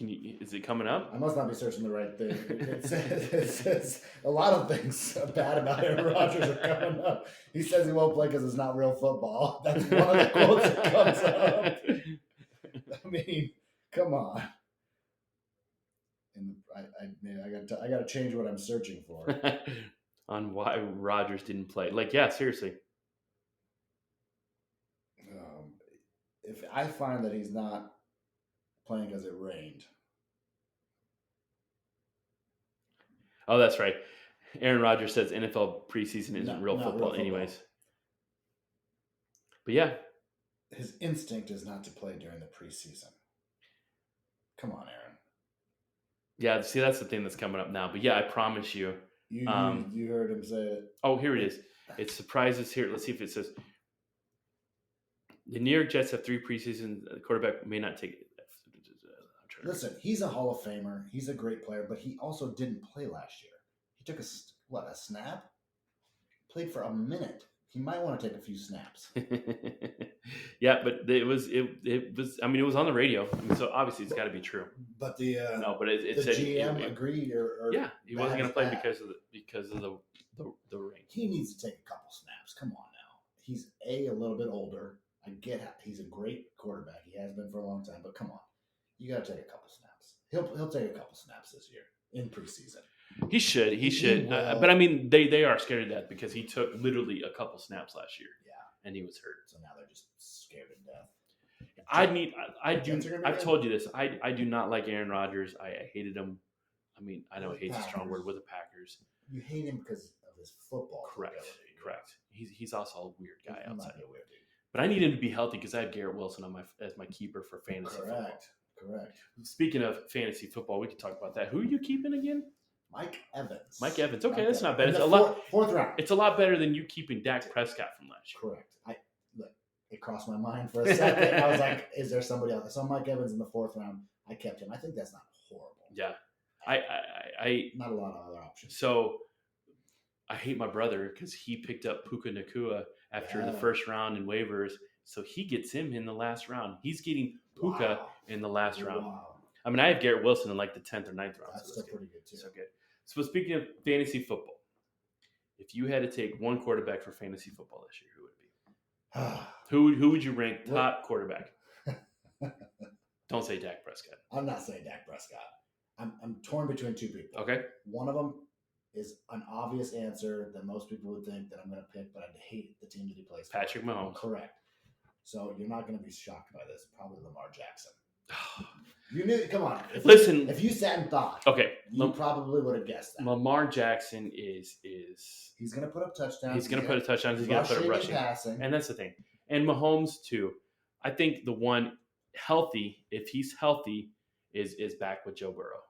Is it coming up? I must not be searching the right thing. It says a lot of things bad about Aaron Rodgers are coming up. He says he won't play because it's not real football. That's one of the quotes that comes up. I mean, come on. And I got to change what I'm searching for. On why Rodgers didn't play. Like, yeah, seriously. If I find that he's not playing because it rained. Oh, that's right. Aaron Rodgers says NFL preseason isn't real football anyways. But yeah. His instinct is not to play during the preseason. Come on, Aaron. Yeah, see, that's the thing that's coming up now. But yeah, I promise you. You heard him say it. Oh, here it is. It surprises here. Let's see if it says. The New York Jets have 3 preseason. The quarterback may not take it. Listen, he's a Hall of Famer. He's a great player, but he also didn't play last year. He took a snap? Played for a minute. He might want to take a few snaps. Yeah, but it was. I mean, it was on the radio, so obviously it's got to be true. But the it the said GM agreed, or yeah, he wasn't going to play because of the rain. He needs to take a couple snaps. Come on now. He's a little bit older. I get how he's a great quarterback. He has been for a long time, but come on, you got to take a couple snaps. He'll take a couple snaps this year in preseason. He should. But I mean, they are scared of that because he took literally a couple snaps last year. Yeah, and he was hurt. So now they're just scared to death. death. I've told you this. I do not like Aaron Rodgers. I hated him. I mean, I know hate's a strong word with the Packers. You hate him because of his football. Correct. He's also a weird guy outside. But I need him to be healthy because I have Garrett Wilson as my keeper for fantasy football. Correct. Speaking of fantasy football, we can talk about that. Who are you keeping again? Mike Evans. Okay, that's not bad. It's fourth round. It's a lot better than you keeping Dak Prescott from last year. Correct. It crossed my mind for a second. I was like, is there somebody else? I saw Mike Evans in the 4th round. I kept him. I think that's not horrible. Yeah. I not a lot of other options. So I hate my brother because he picked up Puka Nacua after the 1st round in waivers. So he gets him in the last round. He's getting Puka in the last round. Wow. I mean, I have Garrett Wilson in like the 10th or 9th round. That's still pretty good too. So good. So speaking of fantasy football, if you had to take one quarterback for fantasy football this year, who would it be? Who would you rank top quarterback? Don't say Dak Prescott. I'm not saying Dak Prescott. I'm torn between 2 people. Okay. One of them is an obvious answer that most people would think that I'm going to pick, but I hate the team that he plays for. Patrick Mahomes. Correct. So you're not going to be shocked by this. Probably Lamar Jackson. You knew. Come on. If you sat and thought, okay, you probably would have guessed that. Lamar Jackson is. He's going to put up touchdowns. He's going to put up touchdowns. He's going to put up rushing. And that's the thing. And Mahomes too. I think the one healthy, if he's healthy, is back with Joe Burrow.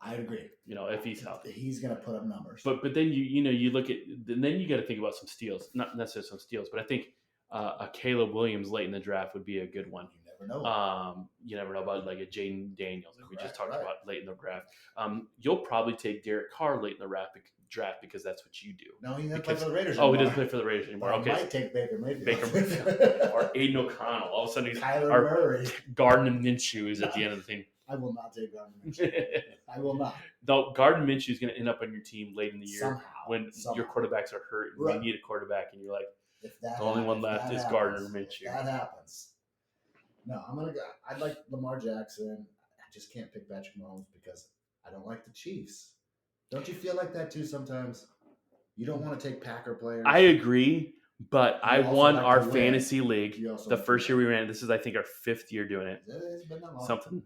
I agree. If he's healthy, he's going to put up numbers. But then you look at, then you got to think about some steals. Not necessarily some steals, but I think a Caleb Williams late in the draft would be a good one. You never know. You never know about like a Jaden Daniels that we just talked about late in the draft. You'll probably take Derek Carr late in the draft because that's what you do. No, he doesn't play for the Raiders anymore. Oh, he doesn't play for the Raiders anymore. Okay. He might take Baker Mayfield. Or Aiden O'Connell. All of a sudden he's Tyler Murray. Gardner Minshew is at the end of the thing. I will not take Gardner Minshew. I will not. No, Gardner Minshew is going to end up on your team late in the year somehow your quarterbacks are hurt and you need a quarterback and you're like, the only one left is Gardner Minshew. That happens. No, I'm going to go. I'd like Lamar Jackson. I just can't pick Patrick Mahomes because I don't like the Chiefs. Don't you feel like that too sometimes? You don't want to take Packer players. I agree, but I won our fantasy league the first year we ran. This is, I think, our 5th year doing it. It's been that long. Something.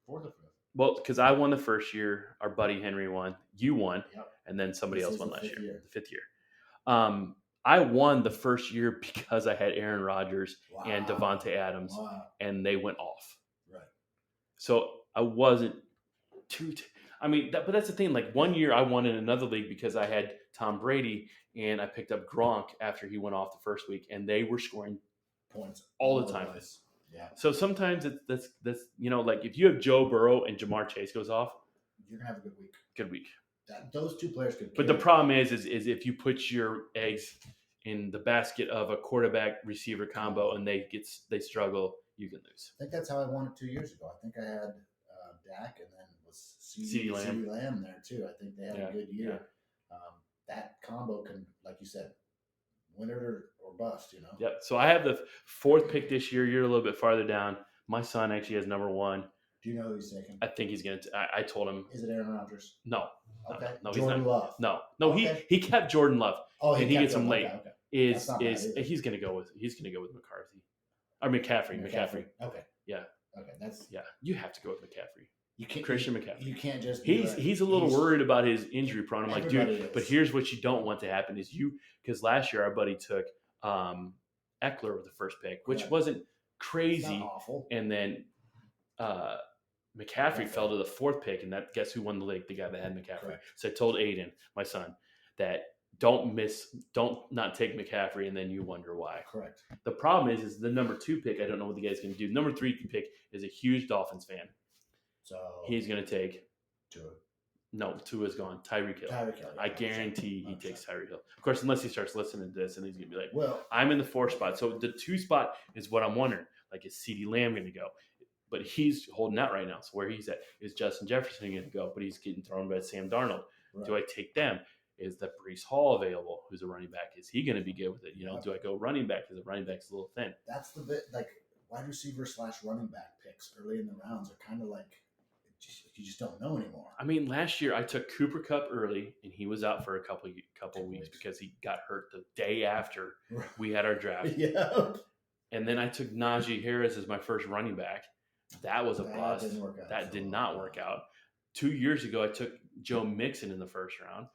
4th or 5th. Well, because I won the first year, our buddy Henry won, you won, and then somebody else won last year, the 5th year. I won the first year because I had Aaron Rodgers and Devontae Adams, and they went off. Right. So I wasn't too. But that's the thing. Like 1 year, I won in another league because I had Tom Brady, and I picked up Gronk after he went off the first week, and they were scoring points all the time. Yeah. So sometimes that's like if you have Joe Burrow and Jamar Chase goes off, you're gonna have a good week. Good week. Those 2 players could. But the problem is if you put your eggs in the basket of a quarterback receiver combo and they struggle, you can lose. I think that's how I won it 2 years ago. I think I had Dak, and then was CeeDee Lamb there too. I think they had a good year. That combo can, like you said, win it or bust, you know? Yep. So I have the 4th pick this year. You're a little bit farther down. My son actually has number 1. Do you know who he's taking? I think he's going to. I told him. Is it Aaron Rodgers? No. Okay. No, Jordan he's not. Love. No. Okay. He kept Jordan Love. Oh, and he gets him late. Okay. He's going to go with McCarthy or McCaffrey. Okay. Yeah. Okay. You have to go with McCaffrey. You can't, Christian McCaffrey. You can't just. He's a little worried about his injury prone. I'm like, dude, but here's what you don't want to happen is because last year our buddy took Eckler with the first pick, which wasn't crazy. Not awful. And then McCaffrey fell to the 4th pick, and guess who won the league? The guy that had McCaffrey. Correct. So I told Aiden, my son, that don't not take McCaffrey, and then you wonder why. Correct. The problem is the number 2 pick. I don't know what the guy's going to do. Number 3 pick is a huge Dolphins fan. So he's going to take Tua. No, Tua's gone. Tyreek Hill. I guarantee he takes Tyreek Hill. Of course, unless he starts listening to this and he's going to be like, well, I'm in the 4 spot. So the 2 spot is what I'm wondering. Like, is CeeDee Lamb going to go? But he's holding out right now. So where he's at, is Justin Jefferson going to go? But he's getting thrown by Sam Darnold. Right. Do I take them? Is the Breece Hall available? Who's a running back? Is he going to be good with it? Do I go running back? Because the running back's a little thin. That's the bit, like, wide receiver / running back picks early in the rounds are kind of like, you just don't know anymore. I mean, last year I took Cooper Kupp early, and he was out for a couple weeks because he got hurt the day after we had our draft. Yeah. And then I took Najee Harris as my first running back. That was a bust. That did not work out. 2 years ago, I took Joe Mixon in the first round.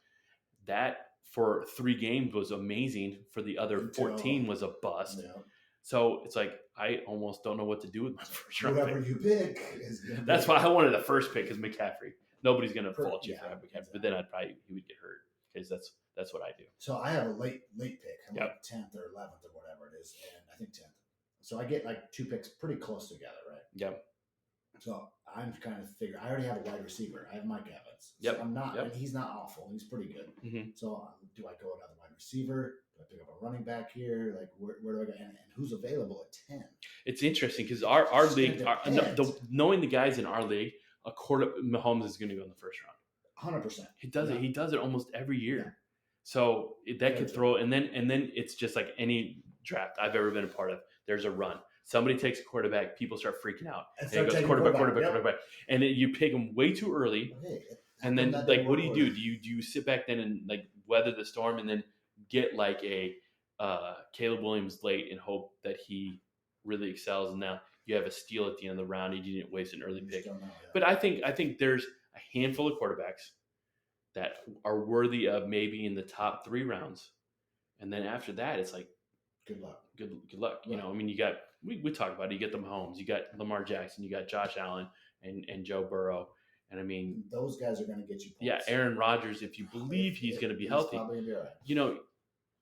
That for 3 games was amazing. For the other 14 was a bust. Yeah. So it's like I almost don't know what to do with my first round. Whoever you pick is good. That's why I wanted the first pick is McCaffrey. Nobody's gonna fault you for having McCaffrey, exactly. But then he would get hurt because that's what I do. So I have a late pick. I'm like 10th or 11th or whatever it is, and I think 10th. So I get like 2 picks pretty close together, right? Yep. So I'm kind of figuring. I already have a wide receiver. I have Mike Evans. Yep. So I'm not. Yep. He's not awful. He's pretty good. Mm-hmm. So do I go another wide receiver? Do I pick up a running back here? Like where do I go? And who's available at 10? It's interesting because our league, knowing the guys in our league, Mahomes is going to go in the first round. 100%. He does it. He does it almost every year. Yeah. So that could throw, and then it's just like any draft I've ever been a part of. There's a run. Somebody takes a quarterback, people start freaking out. And it goes quarterback. And then you pick them way too early. Okay. And then, like, what do? Do you sit back then and, like, weather the storm and then get, like, a Caleb Williams late and hope that he really excels? And now you have a steal at the end of the round and you didn't waste an early pick. But I think there's a handful of quarterbacks that are worthy of maybe in the top 3 rounds. And then after that, it's like, good luck. Good luck. Right. I mean, you got we talk about it. You get the Mahomes, you got Lamar Jackson, you got Josh Allen and Joe Burrow. And I mean, those guys are going to get you points. Yeah, Aaron Rodgers, if you believe he's going to be healthy, probably gonna be all right.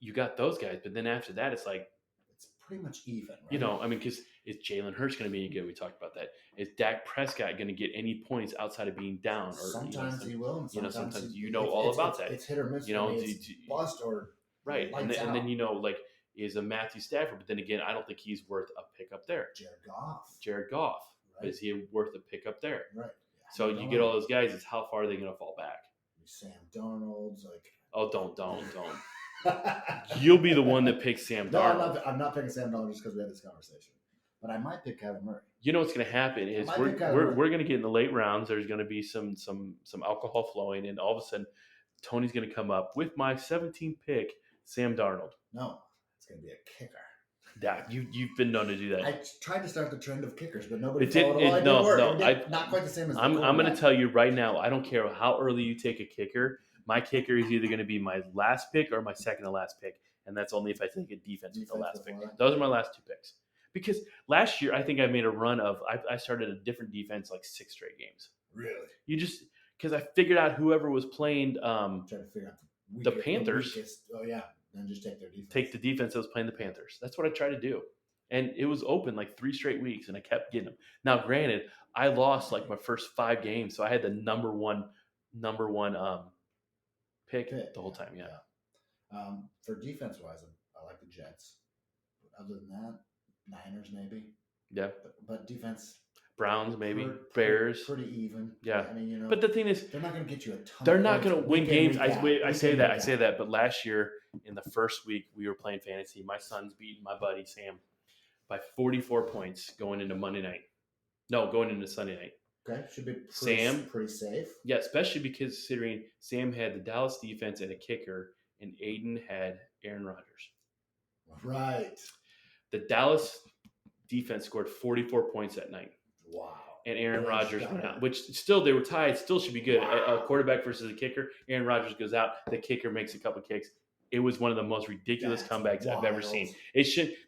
You got those guys, but then after that, it's like it's pretty much even. Right? I mean, because is Jalen Hurts going to be any good? We talked about that. Is Dak Prescott going to get any points outside of being down? Or sometimes he will. And sometimes all about that. It's hit or miss. It's bust or right, and then like. Is a Matthew Stafford, but then again, I don't think he's worth a pick up there. Jared Goff. Right. Is he worth a pick up there? Right. Yeah, so you get all those guys. It's how far are they going to fall back? Sam Darnold's like. Oh, don't. You'll be the one that picks Sam Darnold. No, I'm not picking Sam Darnold just because we had this conversation. But I might pick Kyler Murray. You know what's going to happen is we're going to get in the late rounds. There's going to be some alcohol flowing, and all of a sudden, Tony's going to come up with my 17th pick, Sam Darnold. No. Going to be a kicker. Yeah, you've been known to do that. I tried to start the trend of kickers, but nobody. Not quite the same as. I'm going to tell you right now. I don't care how early you take a kicker. My kicker is either going to be my last pick or my second to last pick, and that's only if I take a defense with the last pick. Those are my last 2 picks. Because last year I think I made a run of I started a different defense like 6 straight games. Really? You just because I figured out whoever was playing. Trying to figure out the Panthers. Oh yeah. And just take their defense. Take the defense that was playing the Panthers. That's what I tried to do. And it was open like 3 straight weeks, and I kept getting them. Now, granted, I lost like my first 5 games, so I had the number one pick the whole time. Yeah. For defense-wise, I like the Jets. Other than that, Niners maybe. Yeah. But defense. Browns, maybe Bears. Pretty even. Yeah. I mean, but the thing is, they're not going to get you a ton. They're not going to win games. I say that. But last year, in the first week, we were playing fantasy. My son's beating my buddy Sam by 44 points going into Monday night. No, going into Sunday night. Okay, should be pretty safe. Yeah, especially because considering Sam had the Dallas defense and a kicker, and Aiden had Aaron Rodgers. Right. The Dallas defense scored 44 points that night. Wow. And Aaron Rodgers went out, which still they were tied. Still should be good. Wow. A quarterback versus a kicker. Aaron Rodgers goes out. The kicker makes a couple kicks. It was one of the most ridiculous comebacks I've ever seen.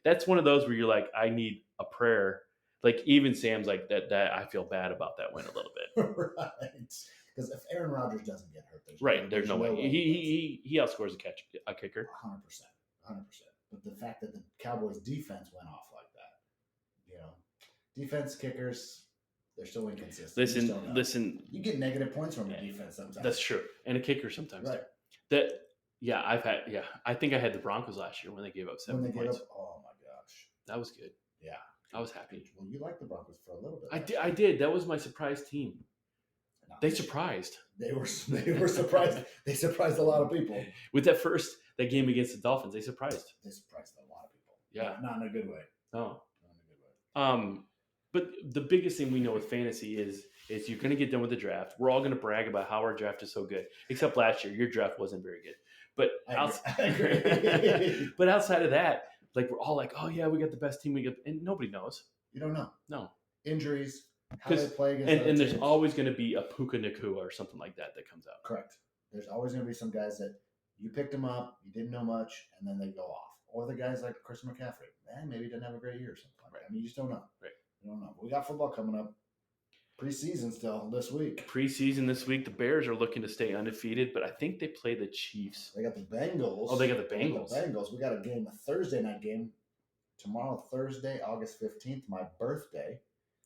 That's one of those where you're like, I need a prayer. Like even Sam's like that. I feel bad about that win a little bit. Right. Because if Aaron Rodgers doesn't get hurt, there's no way. He outscores a kicker. 100%. But the fact that the Cowboys defense went off like that, defense kickers, they're still inconsistent. Listen. You get negative points from the defense sometimes. That's true, and a kicker sometimes. Right. I think I had the Broncos last year when they gave up 7 points. Oh my gosh, that was good. Yeah, I was happy. Well, you liked the Broncos for a little bit. I did. That was my surprise team. They surprised. They were surprised. They surprised a lot of people with that game against the Dolphins. They surprised. They surprised a lot of people. Yeah, not in a good way. No, not in a good way. But the biggest thing we know with fantasy is you're going to get done with the draft. We're all going to brag about how our draft is so good. Except last year, your draft wasn't very good. But I agree. But outside of that, like we're all like, oh yeah, we got the best team. And nobody knows. You don't know. No injuries. How they play against and there's always going to be a Puka Nacua or something like that comes out. Correct. There's always going to be some guys that you picked them up, you didn't know much, and then they go off. Or the guys like Chris McCaffrey, maybe he didn't have a great year or something. Right. I mean, you just don't know. Right. You don't know. We got football coming up. Preseason still this week. Preseason this week. The Bears are looking to stay undefeated, but I think they play the Chiefs. They got the Bengals. Oh, they got the Bengals. We got a Thursday night game tomorrow, Thursday, August 15th, my birthday.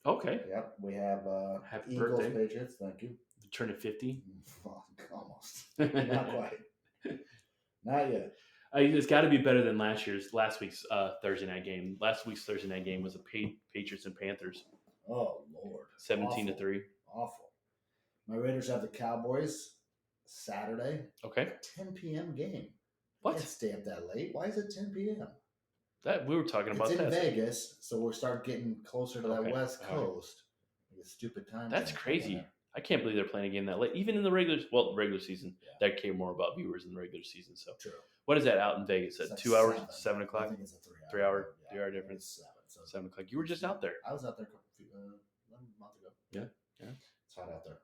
Okay. Yep. We have Happy Eagles, birthday. Patriots. Thank you. Turning 50? Almost. Not quite. Not yet. It's got to be better than last week's Thursday night game. Last week's Thursday night game was the Patriots and Panthers. Oh, Lord. 17-3. Awful. My Raiders have the Cowboys Saturday. Okay. 10 p.m. game. What? Can't stay up that late. Why is it 10 p.m.? We were talking about that. It's in Vegas, so we'll start getting closer to that West Coast. Right. Stupid time. That's crazy. I can't believe they're playing a game that late. Even in the regular season, that cared more about viewers in the regular season. So, true. What is that out in Vegas? At 2 hours, 7 o'clock? I think it's a 3 hour. 3 hour difference. 7 o'clock. You were just out there. I was out there a month ago. Yeah. It's hot out there.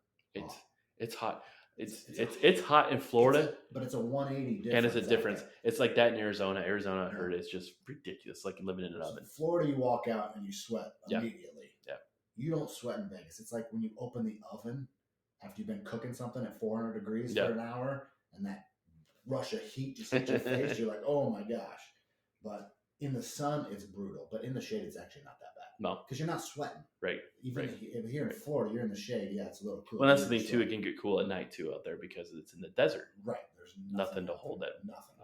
It's hot. It's hot in Florida, but it's a 180 difference. And it's a difference. It's like that in Arizona. Arizona, I heard, is just ridiculous. Like living in an oven. Florida, you walk out and you sweat immediately. Yeah. You don't sweat in Vegas. It's like when you open the oven after you've been cooking something at 400 degrees for an hour, and that rush of heat just hits your face. You're like, oh my gosh. But in the sun, it's brutal. But in the shade, it's actually not that bad. No. Because you're not sweating. Right. Even here in Florida, you're in the shade. Yeah, it's a little cool. Well, that's the thing, too. It can get cool at night, too, out there because it's in the desert. Right. There's nothing to hold that. Nothing.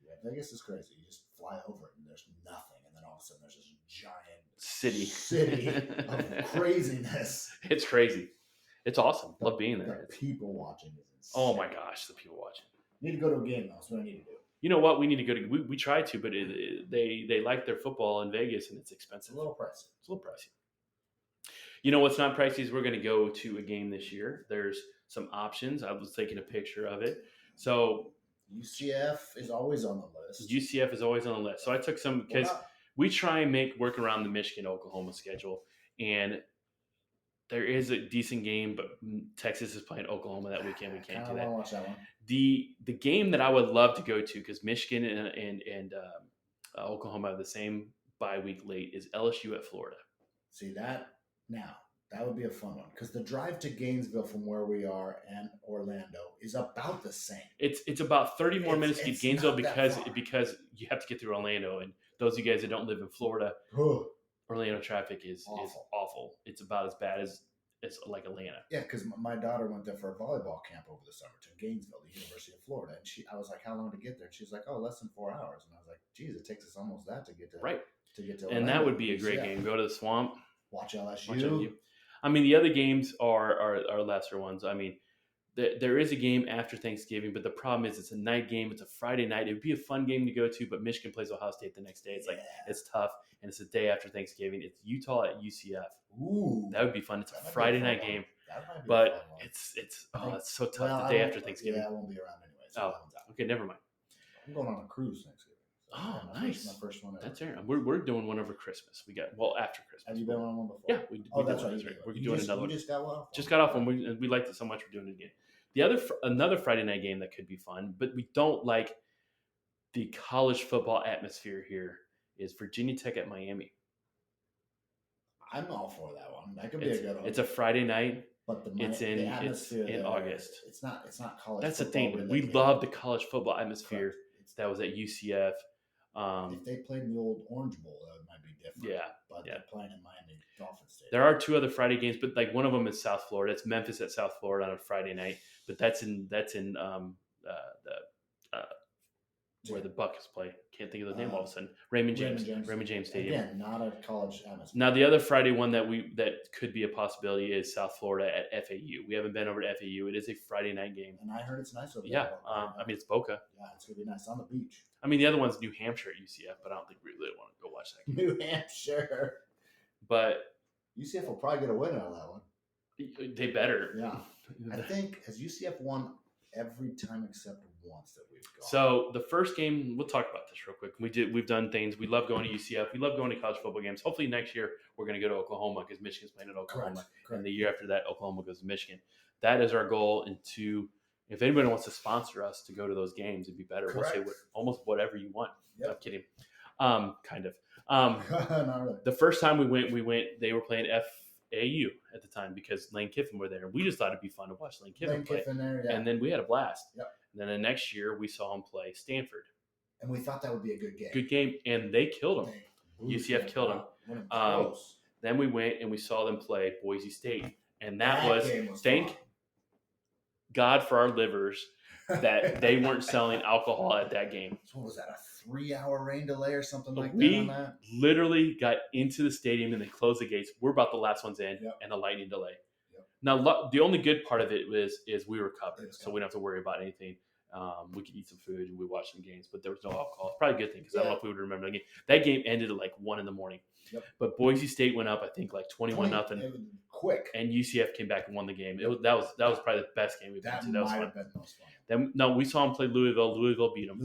Yeah, Vegas is crazy. You just fly over it and there's nothing. And then all of a sudden, there's this giant city of craziness. It's crazy. It's awesome. Love being there. The people watching is insane. Oh, my gosh. The people watching. Need to go to a game, though. That's what I need to do. You know what? We need to go to. We try to, but they like their football in Vegas, and it's expensive. It's a little pricey. It's a little pricey. You know what's not pricey is we're going to go to a game this year. There's some options. I was taking a picture of it. So UCF is always on the list. UCF is always on the list. So I took some because we try and work around the Michigan-Oklahoma schedule, and there is a decent game, but Texas is playing Oklahoma that weekend. We can't do that. I want to watch that one. The game that I would love to go to, because Michigan and Oklahoma have the same bye week late, is LSU at Florida. See that? Now, that would be a fun one, because the drive to Gainesville from where we are and Orlando is about the same. It's about 30 more minutes to get Gainesville because you have to get through Orlando. And those of you guys that don't live in Florida, Orlando traffic is awful. It's about as bad as like Atlanta. Yeah, because my daughter went there for a volleyball camp over the summer to Gainesville, the University of Florida. And I was like, how long to get there? And she's like, oh, less than 4 hours. And I was like, geez, it takes us almost that to get to right. To get to Orlando. And that would be a great game. Go to the Swamp. Watch LSU. I mean, the other games are lesser ones. I mean, there is a game after Thanksgiving, but the problem is it's a night game. It's a Friday night. It would be a fun game to go to, but Michigan plays Ohio State the next day. It's it's tough, and it's the day after Thanksgiving. It's Utah at UCF. Ooh, that would be fun. It's a Friday night game, but it's so tough the day after Thanksgiving. Yeah, I won't be around anyway. So okay, never mind. I'm going on a cruise Thanksgiving. Oh, nice! My first one. That's right. We're doing one over Christmas. We got after Christmas. Have you been on one before? Yeah, that's right. We're doing another one. You just got one. Just got off one. We liked it so much. We're doing it again. Another Friday night game that could be fun, but we don't like the college football atmosphere here. Is Virginia Tech at Miami? I'm all for that one. That could be a good one. It's a Friday night. But it's in August. It's not college. That's the thing. We love the college football atmosphere. Correct. That was at UCF. If they played in the old Orange Bowl, that might be different. Yeah, but they're playing in Miami Dolphin Stadium. There are 2 other Friday games, but like one of them is South Florida. It's Memphis at South Florida on a Friday night, but that's in where the Buckets play. Can't think of the name all of a sudden. Raymond James Stadium. Again, not a college atmosphere. Now the other Friday one that could be a possibility is South Florida at FAU. We haven't been over to FAU. It is a Friday night game. And I heard it's nice over there. Yeah, I mean it's Boca. Yeah, it's gonna be nice on the beach. I mean the other one's New Hampshire at UCF, but I don't think we really want to go watch that game. New Hampshire. But UCF will probably get a win out of that one. They better. Yeah. I think has UCF won every time except once that we've gone. So the first game, we'll talk about this real quick. We've done things. We love going to UCF. We love going to college football games. Hopefully next year we're going to go to Oklahoma because Michigan's playing at Oklahoma. Correct. And the year after that, Oklahoma goes to Michigan. That is our goal. And if anybody wants to sponsor us to go to those games, it'd be better. Correct. We'll say almost whatever you want. Yep. I'm kidding. Kind of. Not really. The first time we went. They were playing FAU at the time because Lane Kiffin were there. We just thought it'd be fun to watch Lane Kiffin play. And then we had a blast. Yep. And then the next year we saw him play Stanford. And we thought that would be a good game. Good game, and they killed him. UCF killed him. Then we went and we saw them play Boise State, and that was thank God for our livers that they weren't selling alcohol at that game. So what was that, a 3-hour rain delay or something like that? We literally got into the stadium and they closed the gates. We're about the last ones in, and a lightning delay. Yep. Now, the only good part of it is we were covered, so we don't have to worry about anything. We could eat some food and we watched some games, but there was no alcohol. It's probably a good thing because I don't know if we would remember the game. That game ended at like 1 a.m. Yep. But Boise State went up, I think, like 21-0. Quick. And UCF came back and won the game. That was probably the best game we've been to. That was fun. Then we saw them play Louisville. Louisville beat them.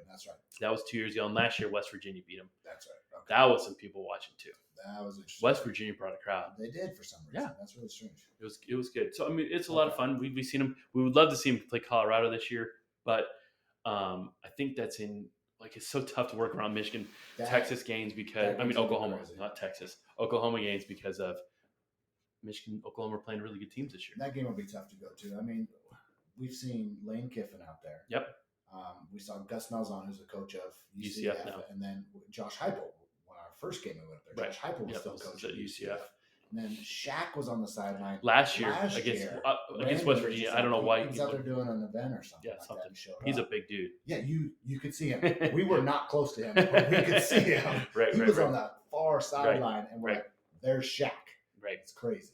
That's right. That was 2 years ago. And last year, West Virginia beat them. That's right. Okay. That was some people watching too. That was interesting. West Virginia brought a crowd. They did for some reason. Yeah. That's really strange. It was good. So I mean, it's a lot of fun. We've seen them. We would love to see them play Colorado this year, but I think that's it's so tough to work around Michigan, Texas games because Oklahoma, not Texas, Oklahoma games because of Michigan, Oklahoma are playing really good teams this year. That game will be tough to go to. I mean, we've seen Lane Kiffin out there. Yep. We saw Gus Malzahn, who's the coach of UCF now, and then Josh Heupel. When our first game we went up there, Josh Heupel was still coach at UCF. And then Shaq was on the sideline last year against West Virginia. I don't know why he was out there doing an event or something. Yeah, something. He's a big dude. Yeah, you could see him. We were not close to him, but we could see him. He was on that far sideline, and we're like, "There's Shaq." Right, it's crazy.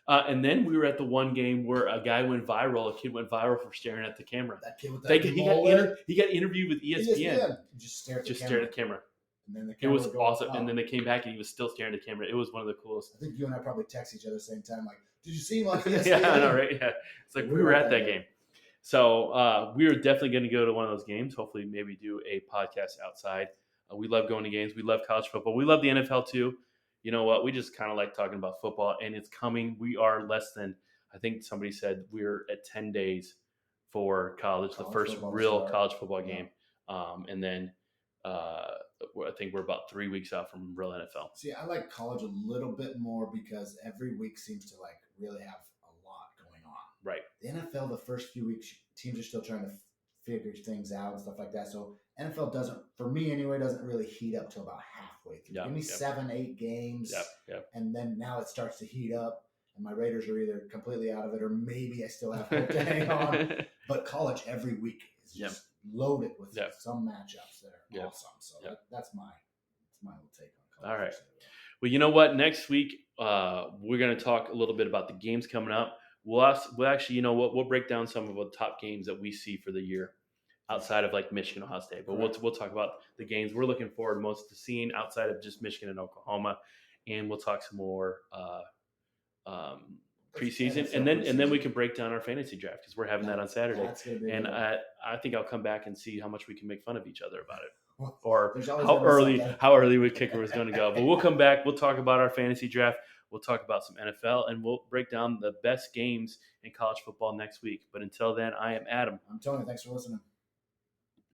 And then we were at the one game where a guy went viral. A kid went viral for staring at the camera. That kid with that he got interviewed with ESPN. Just stared at the camera. And then it was awesome. And then they came back and he was still staring at the camera. It was one of the coolest. I think you and I probably text each other at the same time, like, "Did you see him on ESPN?" Yeah, I know, right? Yeah, it's like we were at that game. So we are definitely going to go to one of those games. Hopefully, maybe do a podcast outside. We love going to games. We love college football. We love the NFL too. You know what? We just kind of like talking about football, and it's coming. We are less than, I think somebody said we're at 10 days for college the first real college football game. And then I think we're about 3 weeks out from real NFL. See, I like college a little bit more because every week seems to like really have a lot going on. Right. The NFL, the first few weeks, teams are still trying to figure things out and stuff like that. So NFL doesn't, for me anyway, doesn't really heat up till about halfway through. Give me 7-8 games. And then now it starts to heat up and my Raiders are either completely out of it or maybe I still have hope to hang on. But college every week is just loaded with some matchups that are awesome. So that's my little take on college. All right. Well, you know what? Next week we're going to talk a little bit about the games coming up. We'll actually, you know what? We'll break down some of the top games that we see for the year outside of like Michigan, Ohio State. But we'll talk about the games we're looking forward most to seeing outside of just Michigan and Oklahoma, and we'll talk some more preseason, and then we can break down our fantasy draft because we're having that on Saturday. And I think I'll come back and see how much we can make fun of each other about it, or how early we kicker was going to go. But we'll come back. We'll talk about our fantasy draft. We'll talk about some NFL, and we'll break down the best games in college football next week. But until then, I am Adam. I'm Tony. Thanks for listening.